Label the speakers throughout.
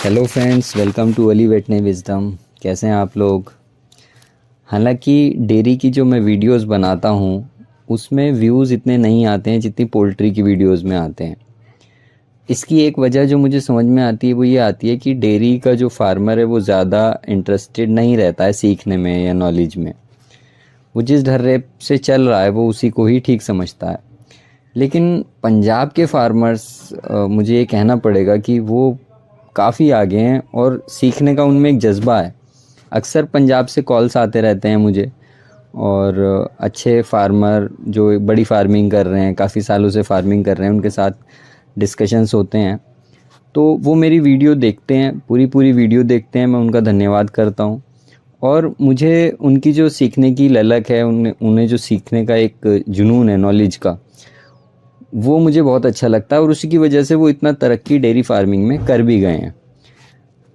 Speaker 1: Hello friends, welcome to Ali वेटने wisdom. कैसे हैं आप लोग। हालांकि डेयरी की जो मैं वीडियोस बनाता हूँ उसमें व्यूज़ इतने नहीं आते हैं जितनी पोल्ट्री की वीडियोस में आते हैं। इसकी एक वजह जो मुझे समझ में आती है वो ये आती है कि डेयरी का जो फार्मर है वो ज़्यादा इंटरेस्टेड नहीं रहता है सीखने में या नॉलेज में। वो जिस ढर्रे से चल रहा है वो उसी को ही ठीक समझता है। लेकिन पंजाब के फार्मर्स, मुझे ये कहना पड़ेगा कि वो काफ़ी आगे हैं और सीखने का उनमें एक जज्बा है। अक्सर पंजाब से कॉल्स आते रहते हैं मुझे, और अच्छे फार्मर जो बड़ी फार्मिंग कर रहे हैं, काफ़ी सालों से फार्मिंग कर रहे हैं, उनके साथ डिस्कशंस होते हैं। तो वो मेरी वीडियो देखते हैं, पूरी वीडियो देखते हैं। मैं उनका धन्यवाद करता हूँ। और मुझे उनकी जो सीखने की ललक है, उन्हें जो सीखने का एक जुनून है नॉलेज का, वो मुझे बहुत अच्छा लगता है। और उसी की वजह से वो इतना तरक्की डेयरी फार्मिंग में कर भी गए हैं।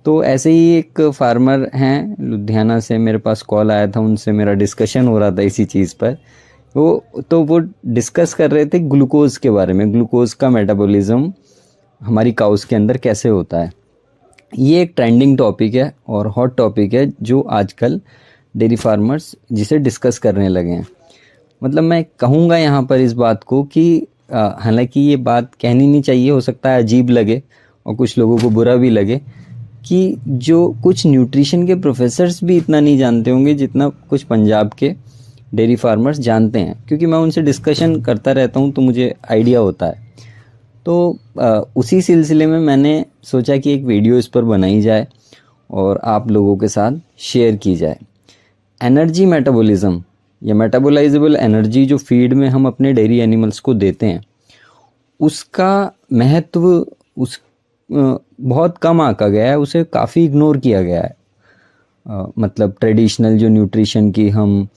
Speaker 1: तो ऐसे ही एक फार्मर हैं लुधियाना से, मेरे पास कॉल आया था, उनसे मेरा डिस्कशन हो रहा था इसी चीज़ पर। वो डिस्कस कर रहे थे ग्लूकोज़ के बारे में, ग्लूकोज़ का मेटाबॉलिज्म हमारी काउस के अंदर कैसे होता है। ये एक ट्रेंडिंग टॉपिक है और हॉट टॉपिक है जो आजकल डेयरी फार्मर्स जिसे डिस्कस करने लगे हैं। मतलब मैं कहूँगा यहाँ पर इस बात को कि हालांकि ये बात कहनी नहीं चाहिए, हो सकता है अजीब लगे और कुछ लोगों को बुरा भी लगे, कि जो कुछ न्यूट्रिशन के प्रोफेसर्स भी इतना नहीं जानते होंगे जितना कुछ पंजाब के डेयरी फार्मर्स जानते हैं। क्योंकि मैं उनसे डिस्कशन करता रहता हूँ तो मुझे आइडिया होता है। तो उसी सिलसिले में मैंने सोचा कि एक वीडियो इस पर बनाई जाए और आप लोगों के साथ शेयर की जाए। एनर्जी मेटाबॉलिज्म या मेटाबोलाइजेबल एनर्जी जो फीड में हम अपने डेयरी एनिमल्स को देते हैं, उसका महत्व बहुत कम आंका गया है, उसे काफ़ी इग्नोर किया गया है। मतलब ट्रेडिशनल जो न्यूट्रिशन की हम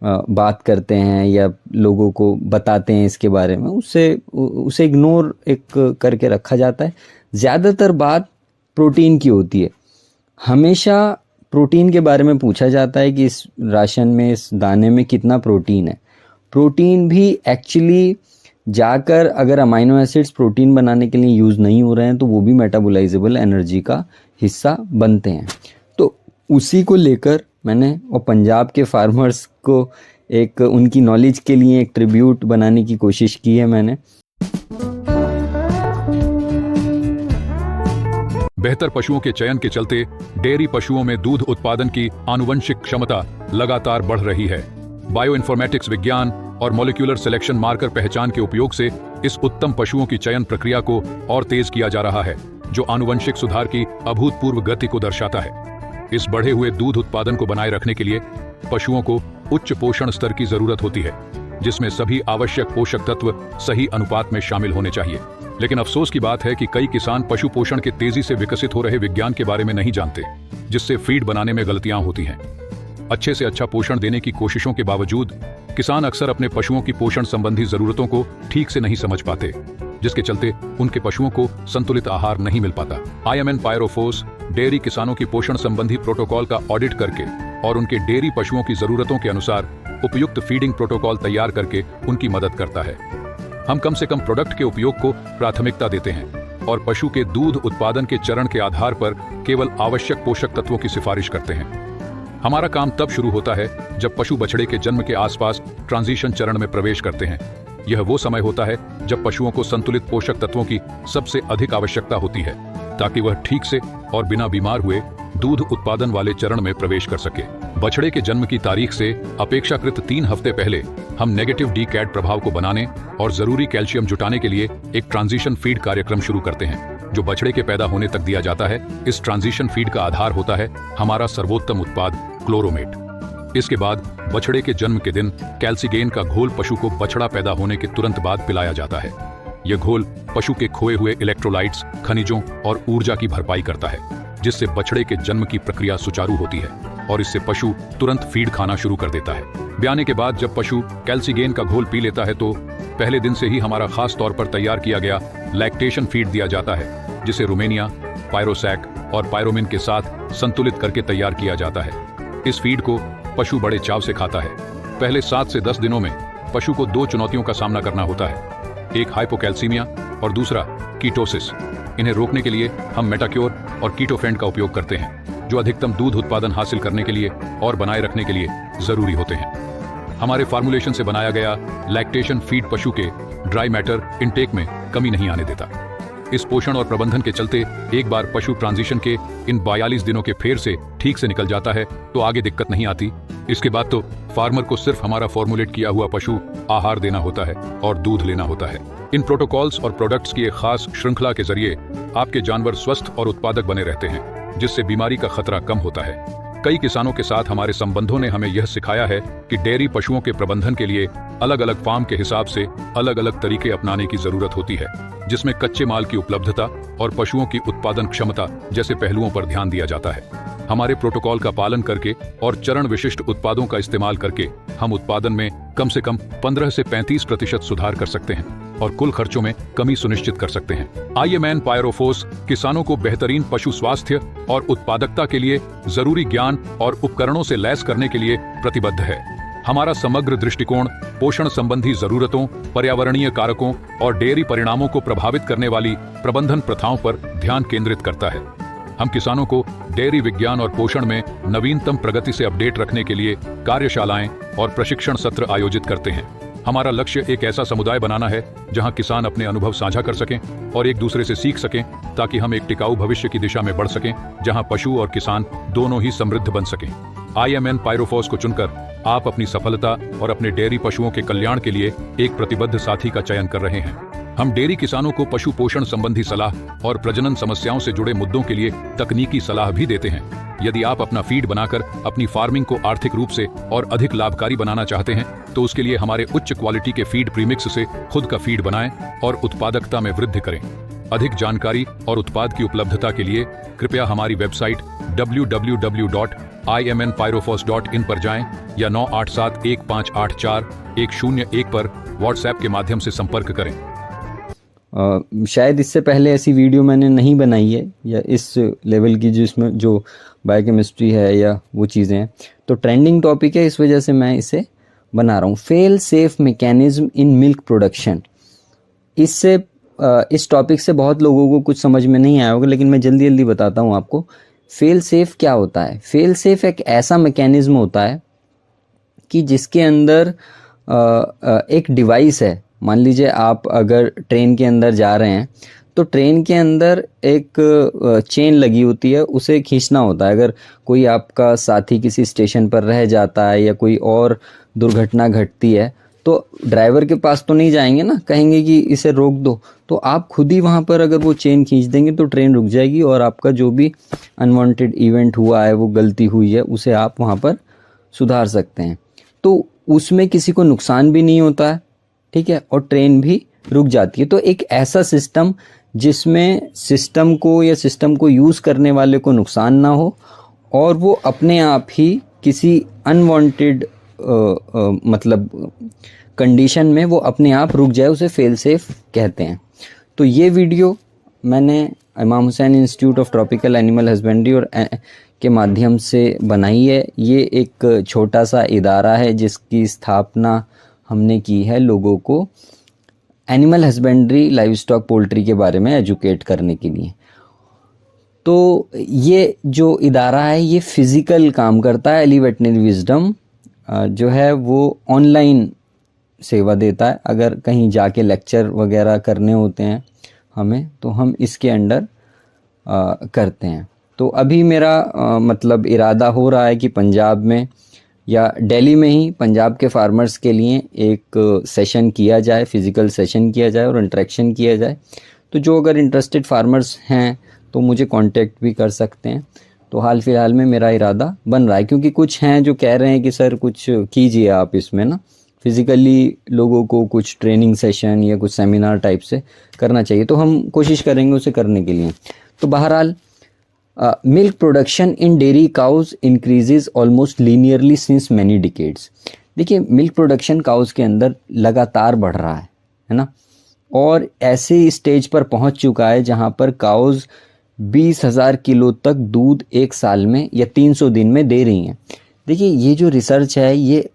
Speaker 1: बात करते हैं या लोगों को बताते हैं इसके बारे में, उसे इग्नोर एक करके रखा जाता है। ज़्यादातर बात प्रोटीन की होती है। हमेशा प्रोटीन के बारे में पूछा जाता है कि इस राशन में, इस दाने में कितना प्रोटीन है। प्रोटीन भी एक्चुअली जाकर अगर अमाइनो एसिड्स प्रोटीन बनाने के लिए यूज़ नहीं हो रहे हैं तो वो भी मेटाबोलाइजेबल एनर्जी का हिस्सा बनते हैं। तो उसी को लेकर मैंने और पंजाब के फार्मर्स को एक उनकी नॉलेज के लिए एक ट्रिब्यूट बनाने की कोशिश की है मैंने।
Speaker 2: बेहतर पशुओं के चयन के चलते डेयरी पशुओं में दूध उत्पादन की आनुवंशिक क्षमता लगातार बढ़ रही है। बायोइन्फॉर्मेटिक्स विज्ञान और मॉलिक्यूलर सिलेक्शन मार्कर पहचान के उपयोग से इस उत्तम पशुओं की चयन प्रक्रिया को और तेज किया जा रहा है, जो आनुवंशिक सुधार की अभूतपूर्व गति को दर्शाता है। इस बढ़े हुए दूध उत्पादन को बनाए रखने के लिए पशुओं को उच्च पोषण स्तर की जरूरत होती है, जिसमें सभी आवश्यक पोषक तत्व सही अनुपात में शामिल होने चाहिए। लेकिन अफसोस की बात है कि कई किसान पशु पोषण के तेजी से विकसित हो रहे विज्ञान के बारे में नहीं जानते, जिससे फीड बनाने में गलतियां होती हैं। अच्छे से अच्छा पोषण देने की कोशिशों के बावजूद किसान अक्सर अपने पशुओं की पोषण संबंधी जरूरतों को ठीक से नहीं समझ पाते, जिसके चलते उनके पशुओं को संतुलित आहार नहीं मिल पाता। IMN पायरोफोर्स डेयरी किसानों की पोषण संबंधी प्रोटोकॉल का ऑडिट करके और उनके डेयरी पशुओं की जरूरतों के अनुसार उपयुक्त फीडिंग प्रोटोकॉल तैयार करके उनकी मदद करता है। हम कम से कम प्रोडक्ट के उपयोग को प्राथमिकता देते हैं और पशु के दूध उत्पादन के चरण के आधार पर केवल आवश्यक पोषक तत्वों की सिफारिश करते हैं। हमारा काम तब शुरू होता है जब पशु बछड़े के जन्म के आसपास ट्रांजिशन चरण में प्रवेश करते हैं। यह वो समय होता है जब पशुओं को संतुलित पोषक तत्वों की सबसे अधिक आवश्यकता होती है, ताकि वह ठीक से और बिना बीमार हुए दूध उत्पादन वाले चरण में प्रवेश कर सके। बछड़े के जन्म की तारीख से अपेक्षाकृत 3 हफ्ते पहले हम नेगेटिव डीकैड प्रभाव को बनाने और जरूरी कैल्शियम जुटाने के लिए एक ट्रांजिशन फीड कार्यक्रम शुरू करते हैं, जो बछड़े के पैदा होने तक दिया जाता है। इस ट्रांजिशन फीड का आधार होता है हमारा सर्वोत्तम उत्पाद क्लोरोमेट। इसके बाद बछड़े के जन्म के दिन कैल्सीगेन का घोल पशु को बछड़ा पैदा होने के तुरंत बाद पिलाया जाता है। यह घोल पशु के खोए हुए इलेक्ट्रोलाइट्स, खनिजों और ऊर्जा की भरपाई करता है, जिससे बछड़े के जन्म की प्रक्रिया सुचारू होती है और इससे पशु तुरंत फीड खाना शुरू कर देता है। ब्याने के बाद जब पशु कैल्सीगेन का घोल पी लेता है तो पहले दिन से ही हमारा खास तौर पर तैयार किया गया लैक्टेशन फीड दिया जाता है, जिसे रुमेनिया, पायरोसैक और पायरोमिन के साथ संतुलित करके तैयार किया जाता है। इस फीड को पशु बड़े चाव से खाता है। पहले 7 से 10 दिनों में पशु को 2 चुनौतियों का सामना करना होता है, एक हाइपोकैल्सीमिया और दूसरा कीटोसिस। इन्हें रोकने के लिए हम मेटाक्योर और कीटोफेंड का उपयोग करते हैं, जो अधिकतम दूध उत्पादन हासिल करने के लिए और बनाए रखने के लिए जरूरी होते हैं। हमारे फार्मूलेशन से बनाया गया लैक्टेशन फीड पशु के ड्राई मैटर इनटेक में कमी नहीं आने देता। इस पोषण और प्रबंधन के चलते एक बार पशु ट्रांजिशन के इन 42 दिनों के फेर से ठीक से निकल जाता है तो आगे दिक्कत नहीं आती। इसके बाद तो फार्मर को सिर्फ हमारा फॉर्मुलेट किया हुआ पशु आहार देना होता है और दूध लेना होता है। इन प्रोटोकॉल्स और प्रोडक्ट्स की एक खास श्रृंखला के जरिए आपके जानवर स्वस्थ और उत्पादक बने रहते हैं, जिससे बीमारी का खतरा कम होता है। कई किसानों के साथ हमारे संबंधों ने हमें यह सिखाया है कि डेयरी पशुओं के प्रबंधन के लिए अलग अलग फार्म के हिसाब से अलग अलग तरीके अपनाने की जरूरत होती है, जिसमें कच्चे माल की उपलब्धता और पशुओं की उत्पादन क्षमता जैसे पहलुओं पर ध्यान दिया जाता है। हमारे प्रोटोकॉल का पालन करके और चरण विशिष्ट उत्पादों का इस्तेमाल करके हम उत्पादन में कम से कम 15 से 35% सुधार कर सकते हैं और कुल खर्चों में कमी सुनिश्चित कर सकते हैं। आईएमएन पायरोफोस किसानों को बेहतरीन पशु स्वास्थ्य और उत्पादकता के लिए जरूरी ज्ञान और उपकरणों से लैस करने के लिए प्रतिबद्ध है। हमारा समग्र दृष्टिकोण पोषण संबंधी जरूरतों, पर्यावरणीय कारकों और डेयरी परिणामों को प्रभावित करने वाली प्रबंधन प्रथाओं पर ध्यान केंद्रित करता है। हम किसानों को डेयरी विज्ञान और पोषण में नवीनतम प्रगति से अपडेट रखने के लिए कार्यशालाएं और प्रशिक्षण सत्र आयोजित करते हैं। हमारा लक्ष्य एक ऐसा समुदाय बनाना है जहां किसान अपने अनुभव साझा कर सकें और एक दूसरे से सीख सकें, ताकि हम एक टिकाऊ भविष्य की दिशा में बढ़ सकें जहां पशु और किसान दोनों ही समृद्ध बन सकें। आईएमएन पायरोफोस को चुनकर आप अपनी सफलता और अपने डेयरी पशुओं के कल्याण के लिए एक प्रतिबद्ध साथी का चयन कर रहे हैं। हम डेयरी किसानों को पशु पोषण संबंधी सलाह और प्रजनन समस्याओं से जुड़े मुद्दों के लिए तकनीकी सलाह भी देते हैं। यदि आप अपना फीड बनाकर अपनी फार्मिंग को आर्थिक रूप से और अधिक लाभकारी बनाना चाहते हैं तो उसके लिए हमारे उच्च क्वालिटी के फीड प्रीमिक्स से खुद का फीड बनाएं और उत्पादकता में वृद्धि करें। अधिक जानकारी और उत्पाद की उपलब्धता के लिए कृपया हमारी वेबसाइट www.imnpyrophos.in पर जाएं या 9871584101 पर व्हाट्सएप के माध्यम से संपर्क करें।
Speaker 1: शायद इससे पहले ऐसी वीडियो मैंने नहीं बनाई है, या इस लेवल की जिसमें जो बायोकेमिस्ट्री है या वो चीज़ें हैं, तो ट्रेंडिंग टॉपिक है, इस वजह से मैं इसे बना रहा हूँ। Fail safe mechanism in milk production. इस टॉपिक से बहुत लोगों को कुछ समझ में नहीं आया होगा, लेकिन मैं जल्दी जल्दी बताता हूँ आपको। फेल सेफ क्या होता है? फेल सेफ एक ऐसा मैकेनिज्म होता है कि जिसके अंदर एक डिवाइस है। मान लीजिए आप अगर ट्रेन के अंदर जा रहे हैं तो ट्रेन के अंदर एक चेन लगी होती है, उसे खींचना होता है। अगर कोई आपका साथी किसी स्टेशन पर रह जाता है या कोई और दुर्घटना घटती है तो ड्राइवर के पास तो नहीं जाएंगे ना, कहेंगे कि इसे रोक दो, तो आप खुद ही वहाँ पर अगर वो चेन खींच देंगे तो ट्रेन रुक जाएगी और आपका जो भी अनवांटेड इवेंट हुआ है, वो गलती हुई है, उसे आप वहाँ पर सुधार सकते हैं। तो उसमें किसी को नुकसान भी नहीं होता है, ठीक है, और ट्रेन भी रुक जाती है। तो एक ऐसा सिस्टम जिसमें सिस्टम को या सिस्टम को यूज़ करने वाले को नुकसान ना हो और वो अपने आप ही किसी अनवांटेड मतलब कंडीशन में वो अपने आप रुक जाए, उसे फेल सेफ कहते हैं। तो ये वीडियो मैंने इमाम Hussain institute of tropical animal husbandry और के माध्यम से बनाई है। ये एक छोटा सा इदारा है जिसकी स्थापना हमने की है लोगों को animal husbandry, live stock, poultry के बारे में एजुकेट करने के लिए। तो ये जो इदारा है ये फिज़िकल काम करता है। एली वेटनरी विजडम जो है वो ऑनलाइन सेवा देता है। अगर कहीं जाके लेक्चर वगैरह करने होते हैं हमें, तो हम इसके अंडर करते हैं। तो अभी मेरा मतलब इरादा हो रहा है कि पंजाब में या दिल्ली में ही पंजाब के फार्मर्स के लिए एक सेशन किया जाए, फिज़िकल सेशन किया जाए और इंटरेक्शन किया जाए। तो जो अगर इंटरेस्टेड फार्मर्स हैं तो मुझे कांटेक्ट भी कर सकते हैं। तो हाल फिलहाल में मेरा इरादा बन रहा है, क्योंकि कुछ हैं जो कह रहे हैं कि सर कुछ कीजिए आप इसमें ना, फिज़िकली लोगों को कुछ ट्रेनिंग सेशन या कुछ सेमिनार टाइप से करना चाहिए। तो हम कोशिश करेंगे उसे करने के लिए। तो बहरहाल milk production in dairy cows increases almost linearly since many decades. देखिए, मिल्क प्रोडक्शन काउज के अंदर लगातार बढ़ रहा है ना, और ऐसे स्टेज पर पहुंच चुका है जहां पर काउज 20,000 किलो तक दूध एक साल में या 300 दिन में दे रही हैं। देखिए, ये जो रिसर्च है ये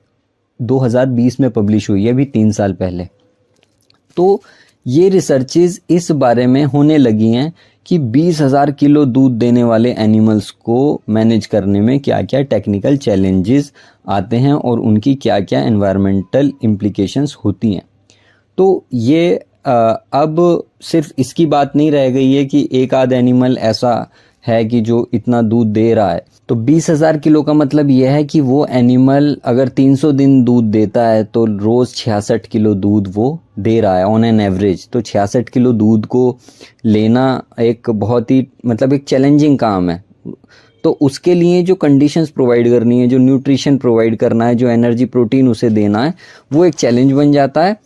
Speaker 1: 2020 में पब्लिश हुई है, अभी 3 साल पहले। तो ये रिसर्चेज इस बारे में होने लगी हैं कि 20,000 किलो दूध देने वाले एनिमल्स को मैनेज करने में क्या क्या टेक्निकल चैलेंजेस आते हैं और उनकी क्या क्या एनवायरमेंटल इम्प्लिकेशंस होती हैं। तो ये अब सिर्फ इसकी बात नहीं रह गई है कि एक आध एनिमल ऐसा है कि जो इतना दूध दे रहा है। तो 20,000 किलो का मतलब यह है कि वो एनिमल अगर 300 दिन दूध देता है तो रोज़ 66 किलो दूध वो दे रहा है ऑन एन एवरेज। तो 66 किलो दूध को लेना एक बहुत ही मतलब एक चैलेंजिंग काम है। तो उसके लिए जो कंडीशंस प्रोवाइड करनी है, जो न्यूट्रिशन प्रोवाइड करना है, जो एनर्जी प्रोटीन उसे देना है, वो एक चैलेंज बन जाता है।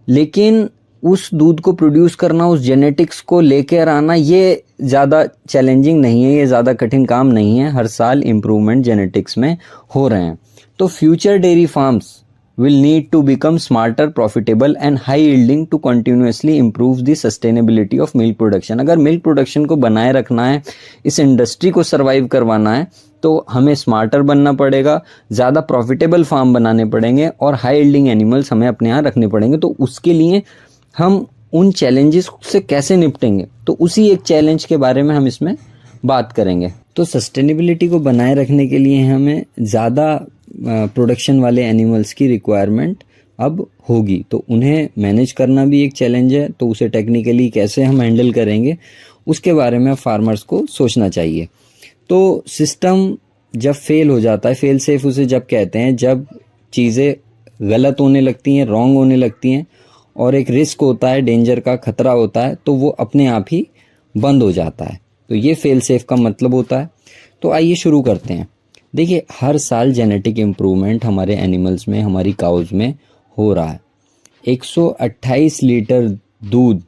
Speaker 1: लेकिन उस दूध को प्रोड्यूस करना, उस जेनेटिक्स को लेकर आना, ये ज़्यादा चैलेंजिंग नहीं है, ये ज़्यादा कठिन काम नहीं है। हर साल इम्प्रूवमेंट जेनेटिक्स में हो रहे हैं। तो future dairy farms will need to become smarter, profitable and high yielding to continuously improve the sustainability of milk production। अगर मिल्क प्रोडक्शन को बनाए रखना है, इस इंडस्ट्री को सर्वाइव करवाना है, तो हमें स्मार्टर बनना पड़ेगा, ज़्यादा प्रॉफिटेबल फार्म बनाने पड़ेंगे और हाई यील्डिंग एनिमल्स हमें अपने यहाँ रखने पड़ेंगे। तो उसके लिए हम उन चैलेंजेस से कैसे निपटेंगे, तो उसी एक चैलेंज के बारे में हम इसमें बात करेंगे। तो सस्टेनेबिलिटी को बनाए रखने के लिए हमें ज़्यादा प्रोडक्शन वाले एनिमल्स की रिक्वायरमेंट अब होगी। तो उन्हें मैनेज करना भी एक चैलेंज है। तो उसे टेक्निकली कैसे हम हैंडल करेंगे, उसके बारे में फार्मर्स को सोचना चाहिए। तो सिस्टम जब फेल हो जाता है, फेल सेफ उसे जब कहते हैं, जब चीज़ें गलत होने लगती हैं, रॉन्ग होने लगती हैं और एक रिस्क होता है, डेंजर का खतरा होता है, तो वो अपने आप ही बंद हो जाता है। तो ये फेल सेफ का मतलब होता है। तो आइए शुरू करते हैं। देखिए, हर साल जेनेटिक इम्प्रूवमेंट हमारे एनिमल्स में, हमारी काउज में हो रहा है। 128 लीटर दूध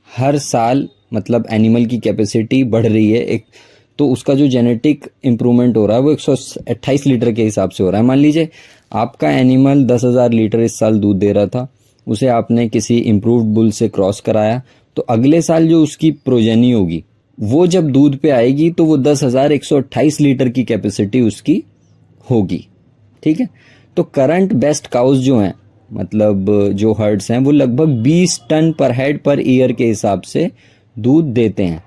Speaker 1: हर साल, मतलब एनिमल की कैपेसिटी बढ़ रही है एक, तो उसका जो जेनेटिक इम्प्रूवमेंट हो रहा है वो 128 लीटर के हिसाब से हो रहा है। मान लीजिए आपका एनिमल 10,000 लीटर इस साल दूध दे रहा था, उसे आपने किसी इम्प्रूव्ड बुल से क्रॉस कराया, तो अगले साल जो उसकी प्रोजेनी होगी वो जब दूध पे आएगी तो वो 10,128 लीटर की कैपेसिटी उसकी होगी। ठीक है। तो करंट बेस्ट काउज जो हैं, मतलब जो हर्ड्स हैं, वो लगभग 20 टन पर हेड पर ईयर के हिसाब से दूध देते हैं।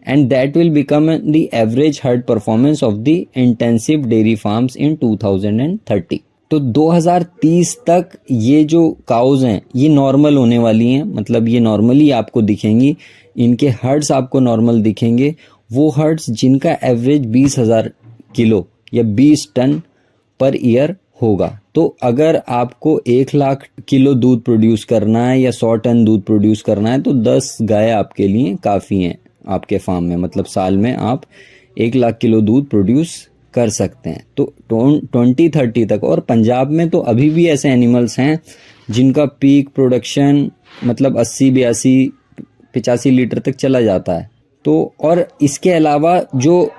Speaker 1: And that will become the average heard performance of the intensive dairy farms in 2030। तो 2030 तक ये जो काउज हैं ये नॉर्मल होने वाली हैं, मतलब ये नॉर्मली आपको दिखेंगी, इनके हर्ड्स आपको नॉर्मल दिखेंगे। वो हर्ड्स जिनका एवरेज 20,000 किलो या 20 टन पर ईयर होगा। तो अगर आपको 1 लाख किलो दूध प्रोड्यूस करना है या 100 टन दूध प्रोड्यूस करना है, तो 10 गाय आपके लिए काफ़ी हैं आपके फार्म में। मतलब साल में आप 1 लाख किलो दूध प्रोड्यूस कर सकते हैं। तो 2030 तक, और पंजाब में तो अभी भी ऐसे एनिमल्स हैं जिनका पीक प्रोडक्शन मतलब 80, 82, 85 लीटर तक चला जाता है। तो और इसके अलावा जो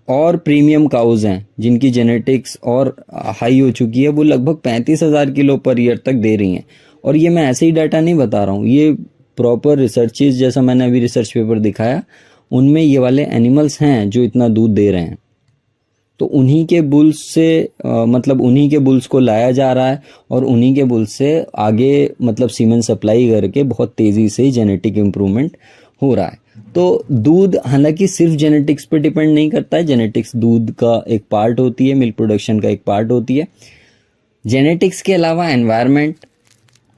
Speaker 1: और प्रीमियम काउज हैं जिनकी जेनेटिक्स और हाई हो चुकी है, वो लगभग 35,000 किलो पर ईयर तक दे रही हैं। और ये मैं ऐसे ही डाटा नहीं बता रहा हूँ, ये प्रॉपर रिसर्चेज, जैसा मैंने अभी रिसर्च पेपर दिखाया, उनमें ये वाले एनिमल्स हैं जो इतना दूध दे रहे हैं। तो उन्हीं के बुल्स से मतलब उन्हीं के बुल्स को लाया जा रहा है और उन्हीं के बुल्स से आगे मतलब सीमेन सप्लाई करके बहुत तेज़ी से जेनेटिक इम्प्रूवमेंट हो रहा है। तो दूध हालांकि सिर्फ जेनेटिक्स पर डिपेंड नहीं करता है, जेनेटिक्स दूध का एक पार्ट होती है, मिल्क प्रोडक्शन का एक पार्ट होती है। जेनेटिक्स के अलावा एनवायरनमेंट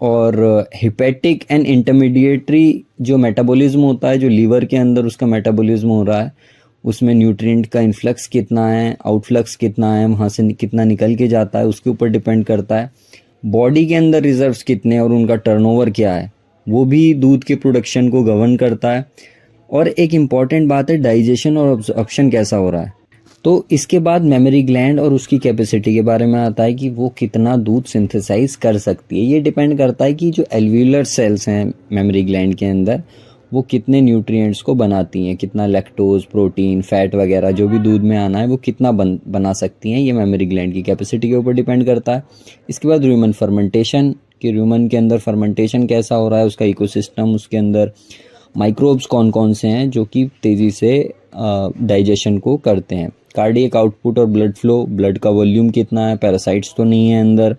Speaker 1: और हिपेटिक एंड इंटरमीडिएटरी जो मेटाबॉलिज्म होता है, जो लीवर के अंदर उसका मेटाबॉलिज्म हो रहा है, उसमें न्यूट्रिएंट का इन्फ्लक्स कितना है, आउटफ्लक्स कितना है, वहाँ से कितना निकल के जाता है, उसके ऊपर डिपेंड करता है। बॉडी के अंदर रिजर्व्स कितने और उनका टर्नओवर क्या है, वो भी दूध के प्रोडक्शन को गवर्न करता है। और एक इम्पॉर्टेंट बात है डाइजेशन और ऑब्जॉर्प्शन कैसा हो रहा है। तो इसके बाद मेमोरी ग्लैंड और उसकी कैपेसिटी के बारे में आता है कि वो कितना दूध सिंथेसाइज कर सकती है। ये डिपेंड करता है कि जो एल्व्यूलर सेल्स हैं मेमोरी ग्लैंड के अंदर, वो कितने न्यूट्रिएंट्स को बनाती हैं, कितना लैक्टोज, प्रोटीन, फैट वगैरह जो भी दूध में आना है वो कितना बना सकती हैं। ये मेमोरी ग्लैंड की कैपेसिटी के ऊपर डिपेंड करता है। इसके बाद र्यूमन फर्मेंटेशन, कि र्यूमन के अंदर फर्मेंटेशन कैसा हो रहा है, उसका इकोसिस्टम, उसके अंदर माइक्रोब्स कौन कौन से हैं जो कि तेज़ी से डाइजेशन को करते हैं। कार्डियक आउटपुट और ब्लड फ्लो, ब्लड का वॉल्यूम कितना है, पैरासाइट्स तो नहीं है अंदर,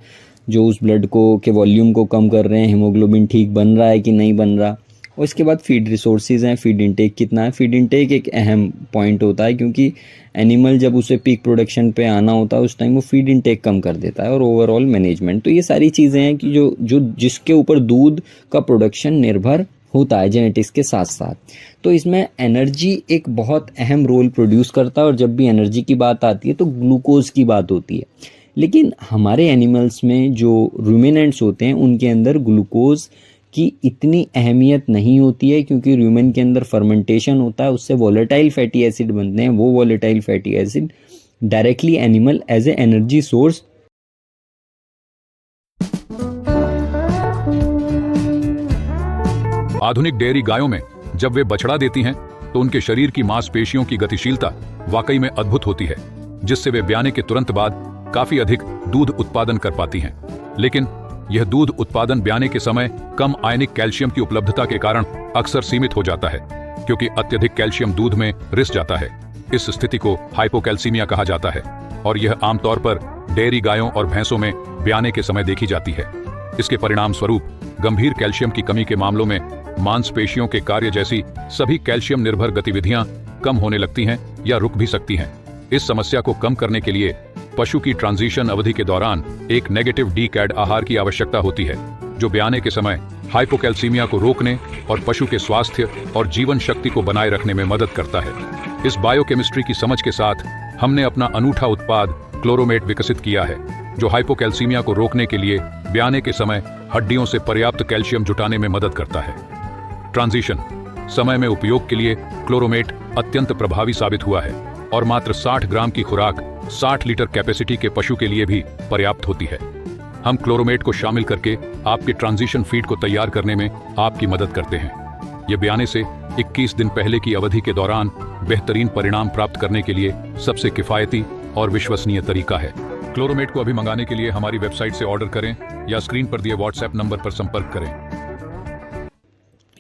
Speaker 1: जो उस ब्लड को के वॉल्यूम को कम कर रहे हैं, हीमोग्लोबिन ठीक बन रहा है कि नहीं बन रहा। और इसके बाद फीड रिसोर्सेज हैं, फीड इनटेक कितना है। फीड इनटेक एक अहम पॉइंट होता है, क्योंकि एनिमल जब उसे पीक प्रोडक्शन पे आना होता है उस टाइम वो फीड इनटेक कम कर देता है, और ओवरऑल मैनेजमेंट। तो ये सारी चीज़ें हैं कि जो जिसके ऊपर दूध का प्रोडक्शन निर्भर होता है जेनेटिक्स के साथ साथ। तो इसमें एनर्जी एक बहुत अहम रोल प्रोड्यूस करता है, और जब भी एनर्जी की बात आती है तो ग्लूकोज की बात होती है। लेकिन हमारे एनिमल्स में जो रूमिनेंट्स होते हैं उनके अंदर ग्लूकोज की इतनी अहमियत नहीं होती है, क्योंकि रूमेन के अंदर फर्मेंटेशन होता है, उससे वॉलेटाइल फैटी एसिड बनते हैं। वो volatile fatty acid directly animal as a energy source
Speaker 2: आधुनिक डेयरी गायों में जब वे बछड़ा देती हैं तो उनके शरीर की मांसपेशियों की गतिशीलता वाकई में अद्भुत होती है, जिससे वे ब्याने के तुरंत बाद काफी अधिक दूध उत्पादन कर पाती हैं। लेकिन यह दूध उत्पादन ब्याने के समय कम आयनिक कैल्शियम की उपलब्धता के कारण अक्सर सीमित हो जाता है, क्योंकि अत्यधिक कैल्शियम दूध में रिस जाता है। इस स्थिति को हाइपोकैल्सीमिया कहा जाता है, और यह आमतौर पर डेयरी गायों और भैंसों में ब्याने के समय देखी जाती है। इसके परिणाम स्वरूप गंभीर कैल्शियम की कमी के मामलों में मांसपेशियों के कार्य जैसी सभी कैल्शियम निर्भर गतिविधियां कम होने लगती हैं या रुक भी सकती हैं। इस समस्या को कम करने के लिए पशु की ट्रांजिशन अवधि के दौरान एक नेगेटिव डीकैड आहार की आवश्यकता होती है, जो ब्याने के समय हाइपोकैल्सीमिया को रोकने और पशु के स्वास्थ्य और जीवन शक्ति को बनाए रखने में मदद करता है। इस बायोकेमिस्ट्री की समझ के साथ हमने अपना अनूठा उत्पाद क्लोरोमेट विकसित किया है, जो हाइपोकैल्सीमिया को रोकने के लिए ब्याने के समय हड्डियों से पर्याप्त कैल्शियम जुटाने में मदद करता है। ट्रांजिशन समय में उपयोग के लिए क्लोरोमेट अत्यंत प्रभावी साबित हुआ है, और मात्र 60 ग्राम की खुराक 60 लीटर कैपेसिटी के पशु के लिए भी पर्याप्त होती है। हम क्लोरोमेट को शामिल करके आपके ट्रांजिशन फीड को तैयार करने में आपकी मदद करते हैं। यह ब्याने से 21 दिन पहले की अवधि के दौरान बेहतरीन परिणाम प्राप्त करने के लिए सबसे किफायती और विश्वसनीय तरीका है। क्लोरोमेट को अभी मंगाने के लिए हमारी वेबसाइट से ऑर्डर करें या स्क्रीन पर दिए व्हाट्सएप नंबर पर संपर्क करें।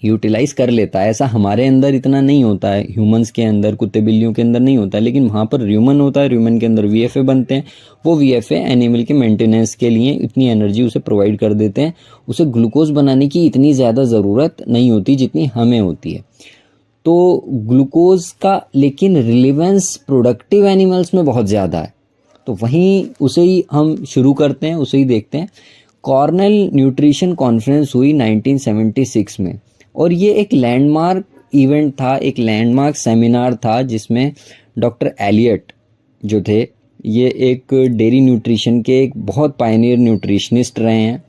Speaker 1: यूटिलाइज कर लेता है। ऐसा हमारे अंदर इतना नहीं होता है, ह्यूमंस के अंदर, कुत्ते बिल्लियों के अंदर नहीं होता है, लेकिन वहाँ पर ह्यूमन होता है। ह्यूमन के अंदर वीएफए बनते हैं। वो वीएफए एनिमल के मेंटेनेंस के लिए इतनी एनर्जी उसे प्रोवाइड कर देते हैं। उसे ग्लूकोज बनाने की इतनी ज़्यादा ज़रूरत नहीं होती जितनी हमें होती है। तो ग्लूकोज का लेकिन रिलेवेंस प्रोडक्टिव एनिमल्स में बहुत ज़्यादा है। तो वहीं उसे ही हम शुरू करते हैं, उसे ही देखते हैं। कॉर्नेल न्यूट्रिशन कॉन्फ्रेंस हुई 1976 में, और ये एक लैंडमार्क इवेंट था, एक लैंडमार्क सेमिनार था, जिसमें डॉक्टर एलियट जो थे, ये एक डेयरी न्यूट्रिशन के एक बहुत पायनियर न्यूट्रिशनिस्ट रहे हैं।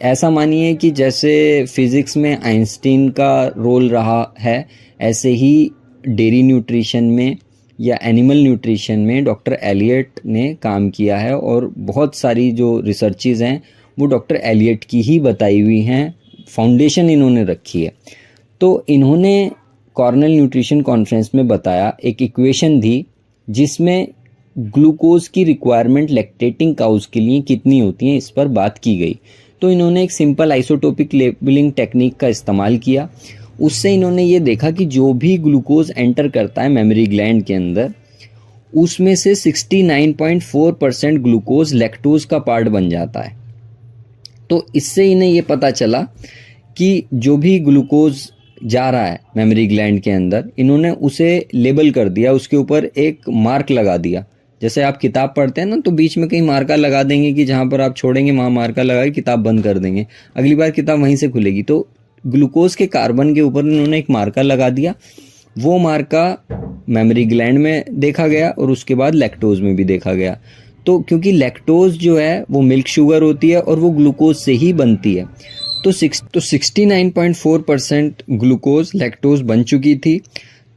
Speaker 1: ऐसा मानिए कि जैसे फिज़िक्स में आइंस्टीन का रोल रहा है, ऐसे ही डेयरी न्यूट्रिशन में या एनिमल न्यूट्रिशन में डॉक्टर एलियट ने काम किया है, और बहुत सारी जो रिसर्चेज हैं वो डॉक्टर एलियट की ही बताई हुई हैं। फाउंडेशन इन्होंने रखी है। तो इन्होंने कॉर्नेल न्यूट्रिशन कॉन्फ्रेंस में बताया, एक इक्वेशन थी जिसमें ग्लूकोज की रिक्वायरमेंट लैक्टेटिंग काउज के लिए कितनी होती है, इस पर बात की गई। तो इन्होंने एक सिंपल आइसोटोपिक लेबलिंग टेक्निक का इस्तेमाल किया। उससे इन्होंने ये देखा कि जो भी ग्लूकोज एंटर करता है मेमोरी ग्लैंड के अंदर, उसमें से 69.4% ग्लूकोज लैक्टोज का पार्ट बन जाता है। तो इससे इन्हें ये पता चला कि जो भी ग्लूकोज जा रहा है मेमोरी ग्लैंड के अंदर, इन्होंने उसे लेबल कर दिया, उसके ऊपर एक मार्क लगा दिया। जैसे आप किताब पढ़ते हैं ना, तो बीच में कहीं मार्का लगा देंगे कि जहाँ पर आप छोड़ेंगे वहाँ मार्का लगा के किताब बंद कर देंगे, अगली बार किताब वहीं से खुलेगी। तो ग्लूकोज के कार्बन के ऊपर इन्होंने एक मार्का लगा दिया। वो मार्का मेमोरी ग्लैंड में देखा गया और उसके बाद लैक्टोज में भी देखा गया। तो क्योंकि लैक्टोज जो है वो मिल्क शुगर होती है और वो ग्लूकोज से ही बनती है, तो 69.4% ग्लूकोज लैक्टोज बन चुकी थी।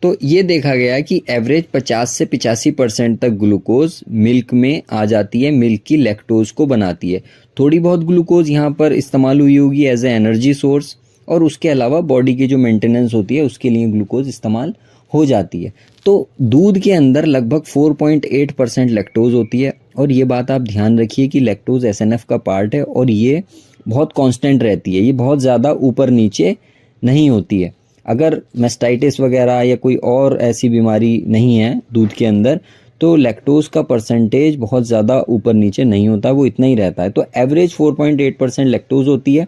Speaker 1: तो ये देखा गया कि एवरेज 50 से 85% तक ग्लूकोज मिल्क में आ जाती है, मिल्क की लैक्टोज को बनाती है। थोड़ी बहुत ग्लूकोज यहाँ पर इस्तेमाल हुई होगी एज ए एनर्जी सोर्स, और उसके अलावा बॉडी की जो मेंटेनेंस होती है उसके लिए ग्लूकोज इस्तेमाल हो जाती है। तो दूध के अंदर लगभग 4.8% लैक्टोज होती है, और ये बात आप ध्यान रखिए कि लैक्टोज एसएनएफ का पार्ट है और ये बहुत कांस्टेंट रहती है, ये बहुत ज़्यादा ऊपर नीचे नहीं होती है। अगर मैस्टाइटिस वगैरह या कोई और ऐसी बीमारी नहीं है दूध के अंदर, तो लैक्टोज का परसेंटेज बहुत ज़्यादा ऊपर नीचे नहीं होता, वो इतना ही रहता है। तो एवरेज 4.8% लैक्टोज होती है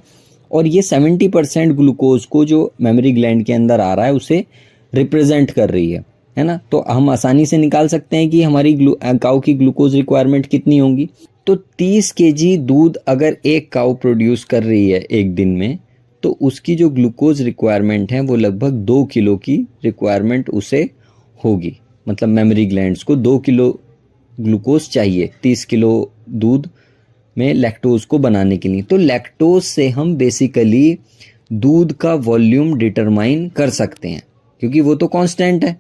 Speaker 1: और ये 70% ग्लूकोज को जो मेमोरी ग्लैंड के अंदर आ रहा है उसे रिप्रेजेंट कर रही है ना। तो हम आसानी से निकाल सकते हैं कि हमारी काऊ की ग्लूकोज रिक्वायरमेंट कितनी होगी। तो 30 केजी दूध अगर एक काऊ प्रोड्यूस कर रही है एक दिन में, तो उसकी जो ग्लूकोज रिक्वायरमेंट है वो लगभग 2 किलो की रिक्वायरमेंट उसे होगी। मतलब मेमोरी ग्लैंड्स को 2 किलो ग्लूकोज चाहिए 30 किलो दूध में लैक्टोज को बनाने के लिए। तो लैक्टोज से हम बेसिकली दूध का वॉल्यूम डिटरमाइन कर सकते हैं क्योंकि वो तो कांस्टेंट है।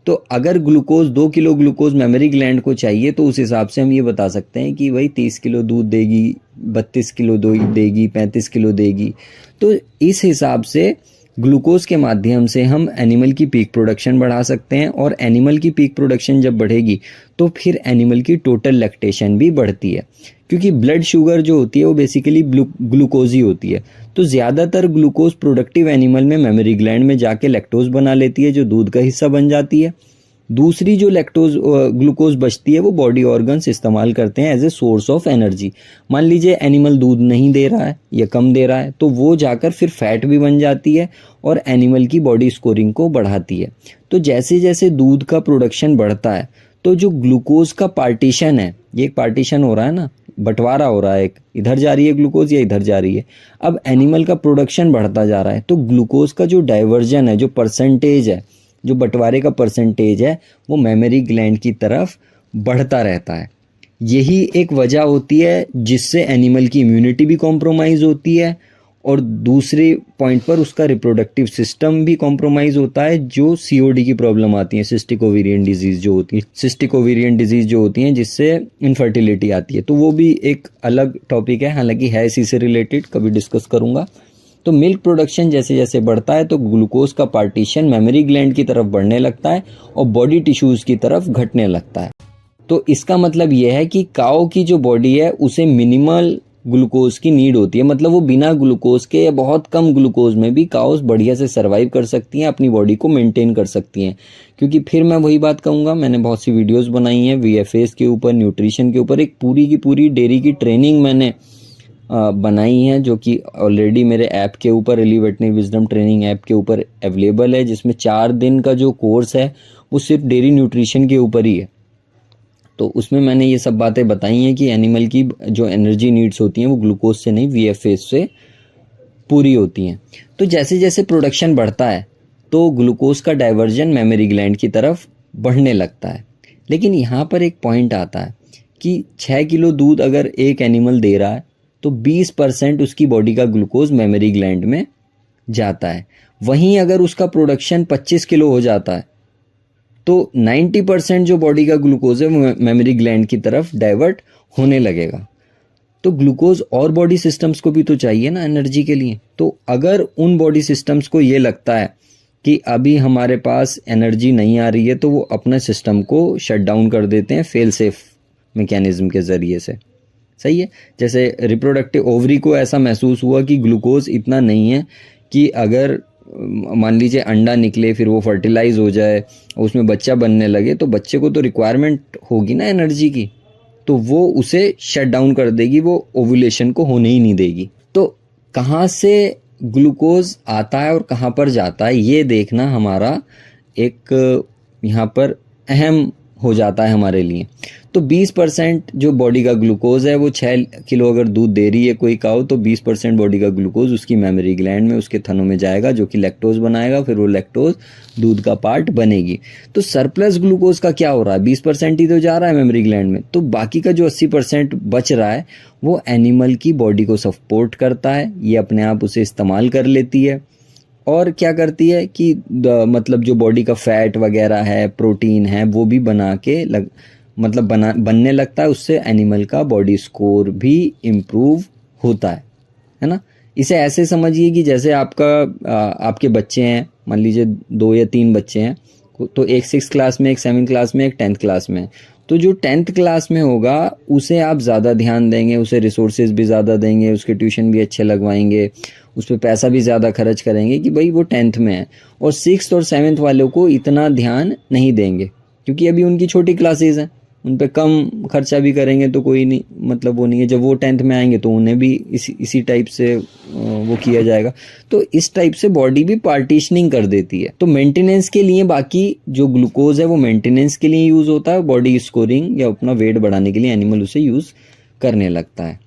Speaker 1: तो अगर glucose 2 kilo glucose memory gland को चाहिए तो उस हिसाब से हम ये बता सकते हैं कि भाई 30 किलो दूध देगी, 32 किलो देगी, 35 किलो देगी। तो इस हिसाब से ग्लूकोज के माध्यम से हम एनिमल की पीक प्रोडक्शन बढ़ा सकते हैं और एनिमल की पीक प्रोडक्शन जब बढ़ेगी तो फिर एनिमल की टोटल लैक्टेशन भी बढ़ती है क्योंकि ब्लड शुगर जो होती है वो बेसिकली ग्लूकोज ही होती है। तो ज़्यादातर ग्लूकोज प्रोडक्टिव एनिमल में मेमोरी ग्लैंड में जाके लैक्टोज बना लेती है जो दूध का हिस्सा बन जाती है। दूसरी जो ग्लूकोज बचती है वो बॉडी ऑर्गन्स इस्तेमाल करते हैं as a source of energy. मान लीजिए एनिमल दूध नहीं दे रहा है या कम दे रहा है तो वो जाकर फिर फैट भी बन जाती है और एनिमल की बॉडी स्कोरिंग को बढ़ाती है। तो जैसे जैसे दूध का प्रोडक्शन बढ़ता है तो जो ग्लूकोज का पार्टीशन है, ये एक पार्टीशन हो रहा है ना, बंटवारा हो रहा है, एक इधर जा रही है ग्लूकोज या इधर जा रही है। अब एनिमल का प्रोडक्शन बढ़ता जा रहा है तो ग्लूकोज का जो डाइवर्जन है, जो परसेंटेज है, जो बंटवारे का परसेंटेज है वो मेमोरी ग्लैंड की तरफ बढ़ता रहता है। यही एक वजह होती है जिससे एनिमल की इम्यूनिटी भी कॉम्प्रोमाइज़ होती है और दूसरे पॉइंट पर उसका रिप्रोडक्टिव सिस्टम भी कॉम्प्रोमाइज़ होता है। जो सीओडी की प्रॉब्लम आती है, सिस्टिक ओवेरियन डिजीज़ जो होती है, सिस्टिक ओवेरियन डिजीज़ जो होती हैं जिससे इनफर्टिलिटी आती है, तो वो भी एक अलग टॉपिक है, हालांकि है इसी से रिलेटेड, कभी डिस्कस करूँगा। तो मिल्क प्रोडक्शन जैसे जैसे बढ़ता है तो ग्लूकोज का पार्टीशन मेमोरी ग्लैंड की तरफ बढ़ने लगता है और बॉडी टिश्यूज़ की तरफ घटने लगता है। तो इसका मतलब यह है कि काऊ की जो बॉडी है उसे मिनिमल ग्लूकोज की नीड होती है। मतलब वो बिना ग्लूकोज के या बहुत कम ग्लूकोज में भी काउस बढ़िया से सर्वाइव कर सकती हैं, अपनी बॉडी को मेंटेन कर सकती हैं। क्योंकि फिर मैं वही बात कहूँगा, मैंने बहुत सी वीडियोस बनाई हैं VFAs के ऊपर, न्यूट्रिशन के ऊपर, एक पूरी की पूरी डेयरी की ट्रेनिंग मैंने बनाई है जो कि ऑलरेडी मेरे ऐप के ऊपर, एली वेटनरी विजडम ट्रेनिंग ऐप के ऊपर अवेलेबल है, जिसमें 4 दिन का जो कोर्स है वो सिर्फ डेयरी न्यूट्रिशन के ऊपर ही है। तो उसमें मैंने ये सब बातें बताई हैं कि एनिमल की जो एनर्जी नीड्स होती हैं वो ग्लूकोज से नहीं VFAs से पूरी होती हैं। तो जैसे जैसे प्रोडक्शन बढ़ता है तो ग्लूकोज का डाइवर्जन मेमोरी ग्लैंड की तरफ बढ़ने लगता है। लेकिन यहाँ पर एक पॉइंट आता है कि 6 किलो दूध अगर एक एनिमल दे रहा है तो 20% उसकी बॉडी का ग्लूकोज मेमोरी ग्लैंड में जाता है। वहीं अगर उसका प्रोडक्शन 25 किलो हो जाता है तो 90% जो बॉडी का ग्लूकोज है वो मेमोरी ग्लैंड की तरफ डाइवर्ट होने लगेगा। तो ग्लूकोज और बॉडी सिस्टम्स को भी तो चाहिए ना एनर्जी के लिए। तो अगर उन बॉडी सिस्टम्स को ये लगता है कि अभी हमारे पास एनर्जी नहीं आ रही है तो वो अपने सिस्टम को शट डाउन कर देते हैं फेल सेफ मैकेनिज्म के ज़रिए से। सही है। जैसे रिप्रोडक्टिव ओवरी को ऐसा महसूस हुआ कि ग्लूकोज इतना नहीं है कि अगर मान लीजिए अंडा निकले, फिर वो फर्टिलाइज हो जाए, उसमें बच्चा बनने लगे, तो बच्चे को तो रिक्वायरमेंट होगी ना एनर्जी की, तो वो उसे शट डाउन कर देगी, वो ओव्यूलेशन को होने ही नहीं देगी। तो कहाँ से ग्लूकोज आता है और कहाँ पर जाता है ये देखना हमारा एक यहाँ पर अहम हो जाता है हमारे लिए। तो 20% जो बॉडी का ग्लूकोज है वो 6 किलो अगर दूध दे रही है कोई काऊ तो 20% बॉडी का ग्लूकोज उसकी मेमोरी ग्लैंड में, उसके थनों में जाएगा जो कि लैक्टोज बनाएगा, फिर वो लैक्टोज दूध का पार्ट बनेगी। तो सरप्लस ग्लूकोज का क्या हो रहा है, 20% ही तो जा रहा है मेमोरी ग्लैंड में, तो बाकी का जो 80% बच रहा है वो एनिमल की बॉडी को सपोर्ट करता है, ये अपने आप उसे इस्तेमाल कर लेती है और क्या करती है कि मतलब जो बॉडी का फैट वगैरह है, प्रोटीन है, वो भी बना के बनने लगता है। उससे एनिमल का बॉडी स्कोर भी इम्प्रूव होता है ना। इसे ऐसे समझिए कि जैसे आपके बच्चे हैं, मान लीजिए 2 या 3 बच्चे हैं, तो एक 6th क्लास में, एक 7th क्लास में, एक 10th क्लास में। तो जो 10th क्लास में होगा उसे आप ज़्यादा ध्यान देंगे, उसे रिसोर्सेज भी ज़्यादा देंगे, उसके ट्यूशन भी अच्छे लगवाएंगे, उस पर पैसा भी ज़्यादा खर्च करेंगे कि भाई वो 10th में है। और 6th और 7th वालों को इतना ध्यान नहीं देंगे, क्योंकि अभी उनकी छोटी क्लासेस हैं, उन पे कम खर्चा भी करेंगे तो कोई नहीं, मतलब वो नहीं है। जब वो 10th में आएंगे तो उन्हें भी इसी टाइप से वो किया जाएगा। तो इस टाइप से बॉडी भी पार्टीशनिंग कर देती है। तो मेंटेनेंस के लिए बाकी जो ग्लूकोज है वो मेंटेनेंस के लिए यूज़ होता है, बॉडी स्कोरिंग या अपना वेट बढ़ाने के लिए एनिमल उसे यूज़ करने लगता है।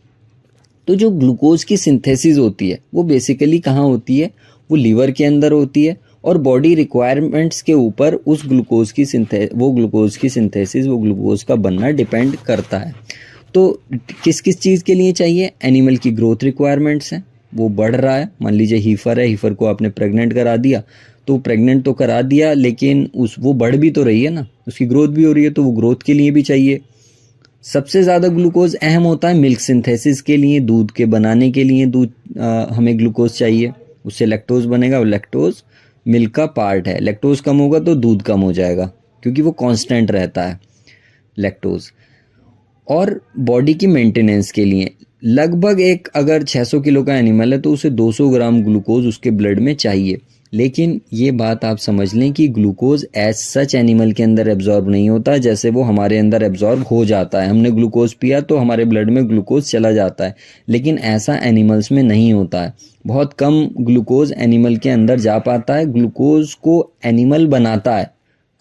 Speaker 1: तो जो ग्लूकोज की सिंथेसिस होती है वो बेसिकली कहाँ होती है, वो लीवर के अंदर होती है, और बॉडी रिक्वायरमेंट्स के ऊपर उस ग्लूकोज की सिंथेसिस, वो ग्लूकोज का बनना डिपेंड करता है। तो किस किस चीज़ के लिए चाहिए, एनिमल की ग्रोथ रिक्वायरमेंट्स हैं, वो बढ़ रहा है। मान लीजिए हीफर है, हीफर को आपने प्रेग्नेंट करा दिया, तो प्रेग्नेंट तो करा दिया लेकिन वो बढ़ भी तो रही है ना, उसकी ग्रोथ भी हो रही है, तो वो ग्रोथ के लिए भी चाहिए। सबसे ज़्यादा ग्लूकोज अहम होता है मिल्क सिंथेसिस के लिए, दूध के बनाने के लिए हमें ग्लूकोज चाहिए, उससे लैक्टोज बनेगा, और लैक्टोज मिल्क का पार्ट है। लैक्टोज कम होगा तो दूध कम हो जाएगा, क्योंकि वो कांस्टेंट रहता है लैक्टोज। और बॉडी की मेंटेनेंस के लिए लगभग अगर 600 किलो का एनिमल है तो उसे 200 ग्राम ग्लूकोज उसके ब्लड में चाहिए। लेकिन ये बात आप समझ लें कि ग्लूकोज एज सच एनिमल के अंदर एब्जॉर्ब नहीं होता, जैसे वो हमारे अंदर एब्जॉर्ब हो जाता है। हमने ग्लूकोज पिया तो हमारे ब्लड में ग्लूकोज चला जाता है, लेकिन ऐसा एनिमल्स में नहीं होता है। बहुत कम ग्लूकोज एनिमल के अंदर जा पाता है। ग्लूकोज को एनिमल बनाता है,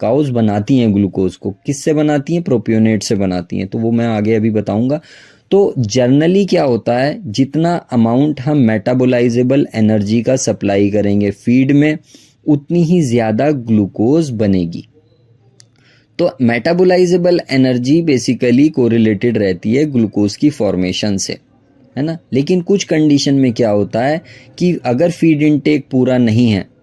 Speaker 1: काउज बनाती हैं ग्लूकोज को। किससे बनाती हैं, प्रोपियोनेट से बनाती हैं, तो वो मैं आगे अभी बताऊंगा। तो जर्नली क्या होता है, जितना अमाउंट हम मेटाबोलाइजेबल एनर्जी का सप्लाई करेंगे फीड में, उतनी ही ज़्यादा ग्लूकोज बनेगी। तो मेटाबोलाइजेबल एनर्जी बेसिकली कोरिलेटेड रहती है ग्लूकोज की फॉर्मेशन से, है ना। लेकिन कुछ कंडीशन में क्या होता है कि अगर फीड इनटेक पूरा नहीं है